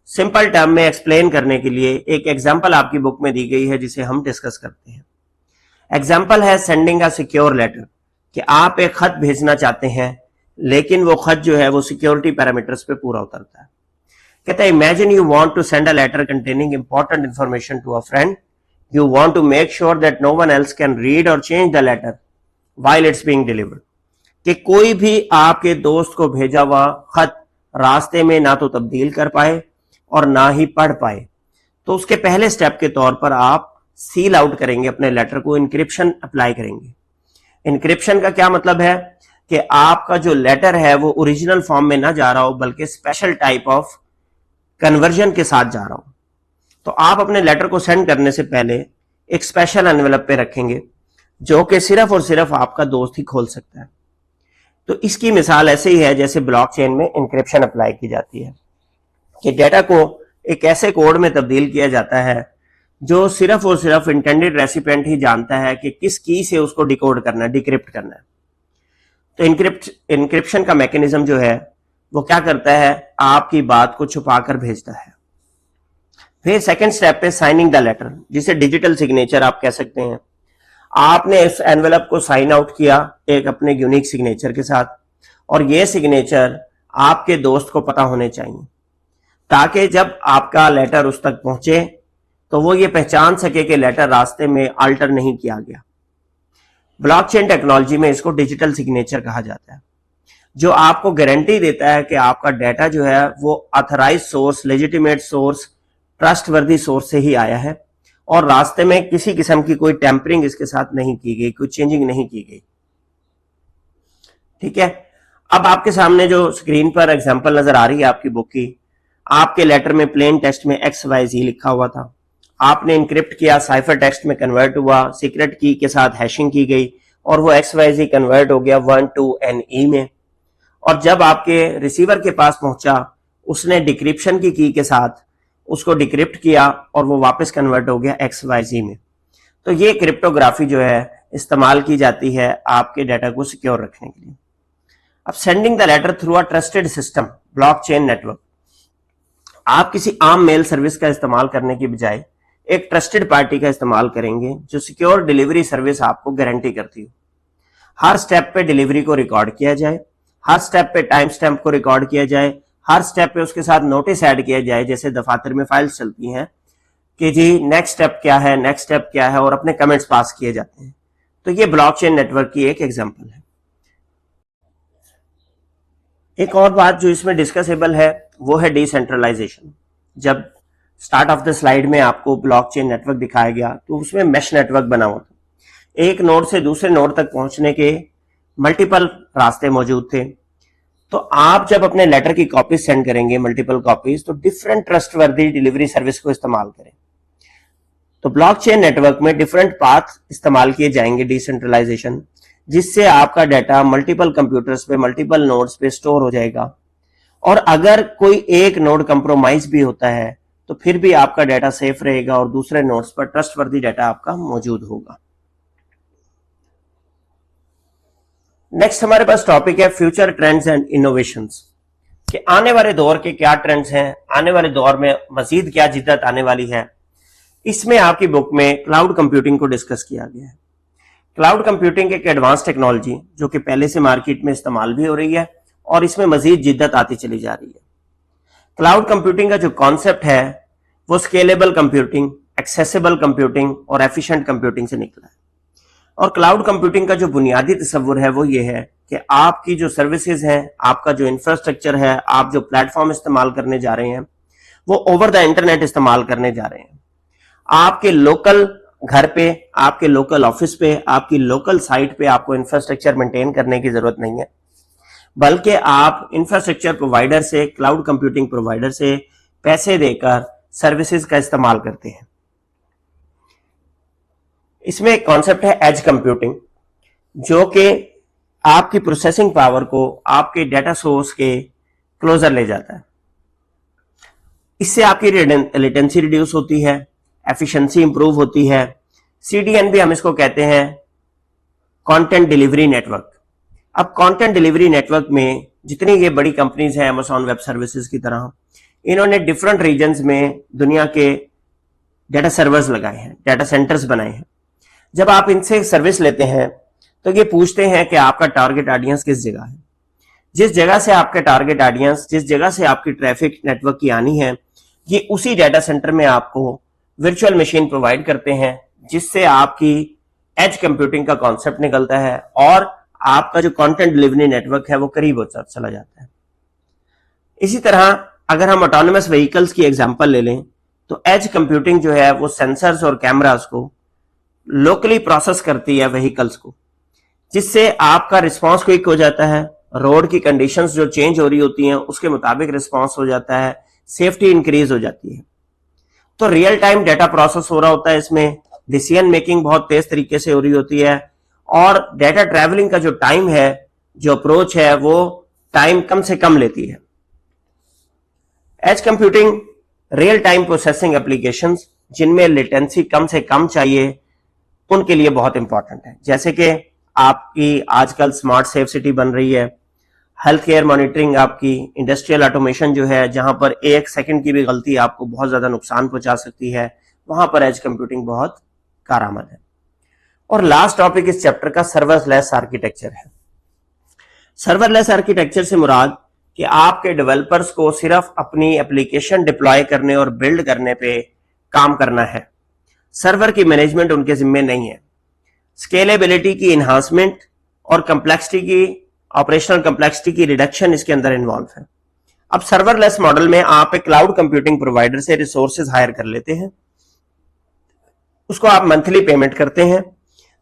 सिंपल टर्म में एक्सप्लेन करने के लिए एक एग्जांपल आपकी बुक में दी गई है जिसे हम डिस्कस करते हैं। एग्जांपल है सेंडिंग अ सिक्योर लेटर, कि आप एक खत भेजना चाहते हैं लेकिन वो खत जो है वो सिक्योरिटी पैरामीटर्स पे पूरा उतरता है। कहता है imagine you want to send a letter containing important information to a friend, you want to make sure that no one else can read or change the letter while it's being delivered, कि कोई भी आपके दोस्त को भेजा हुआ खत रास्ते में ना तो तब्दील कर पाए और ना ही पढ़ पाए। तो उसके पहले स्टेप के तौर पर आप सील आउट करेंगे अपने लेटर को, इंक्रिप्शन अप्लाई करेंगे। इंक्रिप्शन का क्या मतलब है कि आपका जो लेटर है वो ओरिजिनल फॉर्म में ना जा रहा हो बल्कि स्पेशल टाइप ऑफ कन्वर्जन के साथ जा रहा हो। तो आप अपने लेटर को सेंड करने से पहले एक स्पेशल एनवेलप पे रखेंगे जो कि सिर्फ और सिर्फ आपका दोस्त ही खोल सकता है। तो इसकी मिसाल ऐसे ही है जैसे ब्लॉकचेन में इंक्रिप्शन अप्लाई की जाती है, कि डेटा को एक ऐसे कोड में तब्दील किया जाता है जो सिर्फ और सिर्फ इंटेंडेड रेसिपिएंट ही जानता है कि किस की से उसको डिकोड करना है, डिक्रिप्ट करना है। तो इंक्रिप्शन का मैकेनिज्म जो है वो क्या करता है, आपकी बात को छुपाकर भेजता है। फिर सेकंड स्टेप पे साइनिंग द लेटर, जिसे डिजिटल सिग्नेचर आप कह सकते हैं। आपने इस एनवेलप को साइन आउट किया एक अपने यूनिक सिग्नेचर के साथ, और ये सिग्नेचर आपके दोस्त को पता होने चाहिए ताकि जब आपका लेटर उस तक पहुंचे तो वो ये पहचान सके कि लेटर रास्ते में अल्टर नहीं किया गया। ब्लॉकचेन टेक्नोलॉजी में इसको डिजिटल सिग्नेचर कहा जाता है, जो आपको गारंटी देता है कि आपका डेटा जो है वो authorise source, legitimate source, trustworthy source से ही आया है और रास्ते में किसी किस्म की कोई टैंपरिंग इसके साथ नहीं की गई, कोई चेंजिंग नहीं की गई। ठीक है, अब आपके सामने जो स्क्रीन पर एग्जांपल नजर आ रही है आपकी बुक की, आपके लेटर में प्लेन टेक्स्ट में XYZ लिखा हुआ था, आपने इंक्रिप्ट किया, साइफर टेक्स्ट में कन्वर्ट हुआ, सीक्रेट की के साथ हैशिंग की गई और वो XYZ कन्वर्ट हो गया 12NE में, और जब आपके रिसीवर के पास पहुंचा उसने डिक्रिप्शन की के साथ उसको डिक्रिप्ट किया और वो वापस कन्वर्ट हो गया XYZ में। तो ये क्रिप्टोग्राफी जो है इस्तेमाल की जाती है आपके डाटा को सिक्योर रखने के लिए। अब sending the letter through a trusted system, blockchain network, आप किसी आम मेल सर्विस का इस्तेमाल करने की बजाय एक ट्रस्टेड पार्टी का इस्तेमाल करेंगे जो सिक्योर डिलीवरी सर्विस आपको गारंटी करती हो। हर स्टेप पे डिलीवरी को रिकॉर्ड किया जाए, हर स्टेप पे टाइम स्टैम्प को रिकॉर्ड किया जाए, हर स्टेप पे उसके साथ नोटिस ऐड किया जाए, जैसे दफातर में फाइल्स चलती हैं कि जी नेक्स्ट स्टेप क्या है, नेक्स्ट स्टेप क्या है, और अपने कमेंट्स पास किए जाते हैं। तो ये ब्लॉकचेन नेटवर्क की एक एग्जांपल है। एक और बात जो इसमें डिस्कसेबल है वो है डिसेंट्रलाइजेशन। जब स्टार्ट ऑफ द स्लाइड में आपको ब्लॉकचेन नेटवर्क दिखाया गया तो उसमें मैश नेटवर्क बना हुआ था। एक नोड से दूसरे नोड तक पहुंचने के मल्टीपल रास्ते मौजूद थे। तो आप जब अपने लेटर की कॉपीज सेंड करेंगे मल्टीपल कॉपीज, तो डिफरेंट ट्रस्टवर्दी डिलीवरी सर्विस को इस्तेमाल करें। तो ब्लॉकचेन नेटवर्क में डिफरेंट पाथ इस्तेमाल किए जाएंगे डिसेंट्रलाइजेशन, जिससे आपका डाटा मल्टीपल कंप्यूटर्स पे मल्टीपल नोड्स पे स्टोर हो जाएगा। और अगर कोई एक नोड कंप्रोमाइज भी होता है तो फिर भी आपका डाटा सेफ रहेगा और दूसरे नोड्स पर ट्रस्टवर्दी डाटा आपका मौजूद होगा। नेक्स्ट हमारे पास टॉपिक है फ्यूचर ट्रेंड्स एंड इनोवेशंस, कि आने वाले दौर के क्या ट्रेंड्स हैं, आने वाले दौर में मजीद क्या जिद्दत आने वाली है। इसमें आपकी बुक में क्लाउड कंप्यूटिंग को डिस्कस किया गया है। क्लाउड कंप्यूटिंग एक एडवांस टेक्नोलॉजी जो कि पहले से मार्केट में इस्तेमाल भी हो रही है और इसमें मजीद जिद्दत आती चली जा रही है। क्लाउड कंप्यूटिंग का जो कॉन्सेप्ट है वो स्केलेबल कंप्यूटिंग, एक्सेसिबल कंप्यूटिंग और एफिशिएंट कंप्यूटिंग से निकला है। और क्लाउड कंप्यूटिंग का जो बुनियादी तस्वुर है वो ये है कि आपकी जो सर्विसेज हैं, आपका जो इंफ्रास्ट्रक्चर है, आप जो प्लेटफॉर्म इस्तेमाल करने जा रहे हैं वो ओवर द इंटरनेट इस्तेमाल करने जा रहे हैं। आपके लोकल घर पे, आपके लोकल ऑफिस पे, आपकी लोकल साइट पे आपको इंफ्रास्ट्रक्चर मेंटेन करने की जरूरत नहीं है, बल्कि आप इंफ्रास्ट्रक्चर प्रोवाइडर से, क्लाउड कंप्यूटिंग प्रोवाइडर से पैसे देकर सर्विसेज का इस्तेमाल करते हैं। इसमें एक कॉन्सेप्ट है एज कंप्यूटिंग, जो कि आपकी प्रोसेसिंग पावर को आपके डाटा सोर्स के क्लोजर ले जाता है। इससे आपकी लेटेंसी रिड्यूस होती है, एफिशिएंसी इंप्रूव होती है। CDN भी हम इसको कहते हैं, कंटेंट डिलीवरी नेटवर्क। अब कंटेंट डिलीवरी नेटवर्क में जितनी ये बड़ी कंपनीज हैं, अमेज़न वेब सर्विसेज की तरह, इन्होंने डिफरेंट रीजन्स में दुनिया के डाटा सर्वर्स लगाए हैं, डाटा सेंटर्स बनाए हैं। जब आप इनसे सर्विस लेते हैं तो ये पूछते हैं कि आपका टारगेट ऑडियंस किस जगह है। जिस जगह से आपके टारगेट ऑडियंस, जिस जगह से आपकी ट्रैफिक नेटवर्क की आनी है, ये उसी डाटा सेंटर में आपको वर्चुअल मशीन प्रोवाइड करते हैं, जिससे आपकी एज कंप्यूटिंग का कॉन्सेप्ट निकलता है और आपका जो कंटेंट डिलीवरी नेटवर्क है वो करीब होता चला जाता है। इसी तरह अगर हम ऑटोनोमस व्हीकल्स की एग्जांपल ले लें तो एज कंप्यूटिंग जो है वो सेंसर्स और कैमरास को लोकली प्रोसेस करती है व्हीकल्स को, जिससे आपका रिस्पांस क्विक हो जाता है, रोड की कंडीशंस जो चेंज हो रही होती हैं उसके मुताबिक रिस्पांस हो जाता है, सेफ्टी इंक्रीज हो जाती है। तो रियल टाइम डाटा प्रोसेस हो रहा होता है, इसमें डिसीजन मेकिंग बहुत तेज तरीके से हो रही होती है और डाटा ट्रैवलिंग का जो टाइम है, जो अप्रोच है, वो टाइम कम से कम लेती है। Edge computing real time processing applications जिनमें लेटेंसी कम से कम चाहिए उनके लिए बहुत इंपॉर्टेंट है। जैसे कि आपकी आजकल स्मार्ट सेफ सिटी बन रही है, हेल्थ केयर मॉनिटरिंग, आपकी इंडस्ट्रियल ऑटोमेशन जो है, जहां पर एक सेकंड की भी गलती आपको बहुत ज्यादा नुकसान पहुंचा सकती है, वहां पर एज कंप्यूटिंग बहुत कारआमद है। और लास्ट टॉपिक इस चैप्टर का सर्वरलेस आर्किटेक्चर है। सर्वरलेस आर्किटेक्चर से मुराद कि आपके डेवलपर्स को सिर्फ अपनी एप्लीकेशन डिप्लॉय करने और बिल्ड करने पे काम करना है, सर्वर की मैनेजमेंट उनके जिम्मे नहीं है। स्केलेबिलिटी की इन्हांसमेंट और कंप्लेक्सिटी की, ऑपरेशनल कंप्लेक्सिटी की रिडक्शन इसके अंदर इन्वॉल्व है। अब सर्वरलेस मॉडल में आप एक क्लाउड कंप्यूटिंग प्रोवाइडर से रिसोर्सेज हायर कर लेते हैं, उसको आप मंथली पेमेंट करते हैं।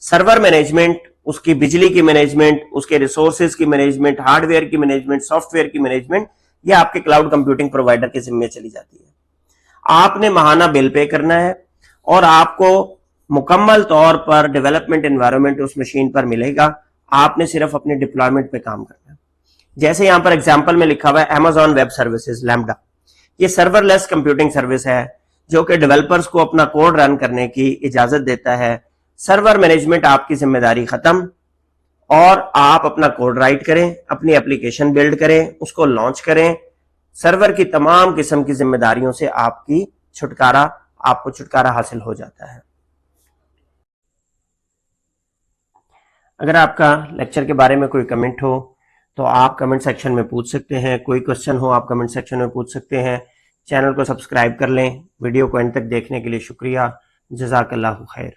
सर्वर मैनेजमेंट, उसकी बिजली की मैनेजमेंट, उसके रिसोर्सेज की मैनेजमेंट, हार्डवेयर की मैनेजमेंट, सॉफ्टवेयर की मैनेजमेंट, ये आपके क्लाउड कंप्यूटिंग प्रोवाइडर के जिम्मे चली जाती है। आपने माहाना बिल पे करना है और आपको मुकम्मल तौर पर डेवलपमेंट एनवायरनमेंट उस मशीन पर मिलेगा, आपने सिर्फ अपने डिप्लॉयमेंट पे काम करना है। जैसे यहां पर एग्जांपल में लिखा हुआ है अमेज़न वेब सर्विसेज लैम्बडा, ये सर्वरलेस कंप्यूटिंग सर्विस है जो कि डेवलपर्स को अपना कोड रन करने की इजाजत देता है। सर्वर मैनेजमेंट आपकी जिम्मेदारी खत्म और आप अपना कोड राइट करें, अपनी एप्लीकेशन बिल्ड करें, उसको लॉन्च करें। सर्वर की तमाम किस्म की जिम्मेदारियों से आपको छुटकारा हासिल हो जाता है। अगर आपका लेक्चर के बारे में कोई कमेंट हो तो आप कमेंट सेक्शन में पूछ सकते हैं, कोई क्वेश्चन हो आप कमेंट सेक्शन में पूछ सकते हैं। चैनल को सब्सक्राइब कर लें। वीडियो को एंड तक देखने के लिए शुक्रिया। जज़ाकल्लाहु खैर।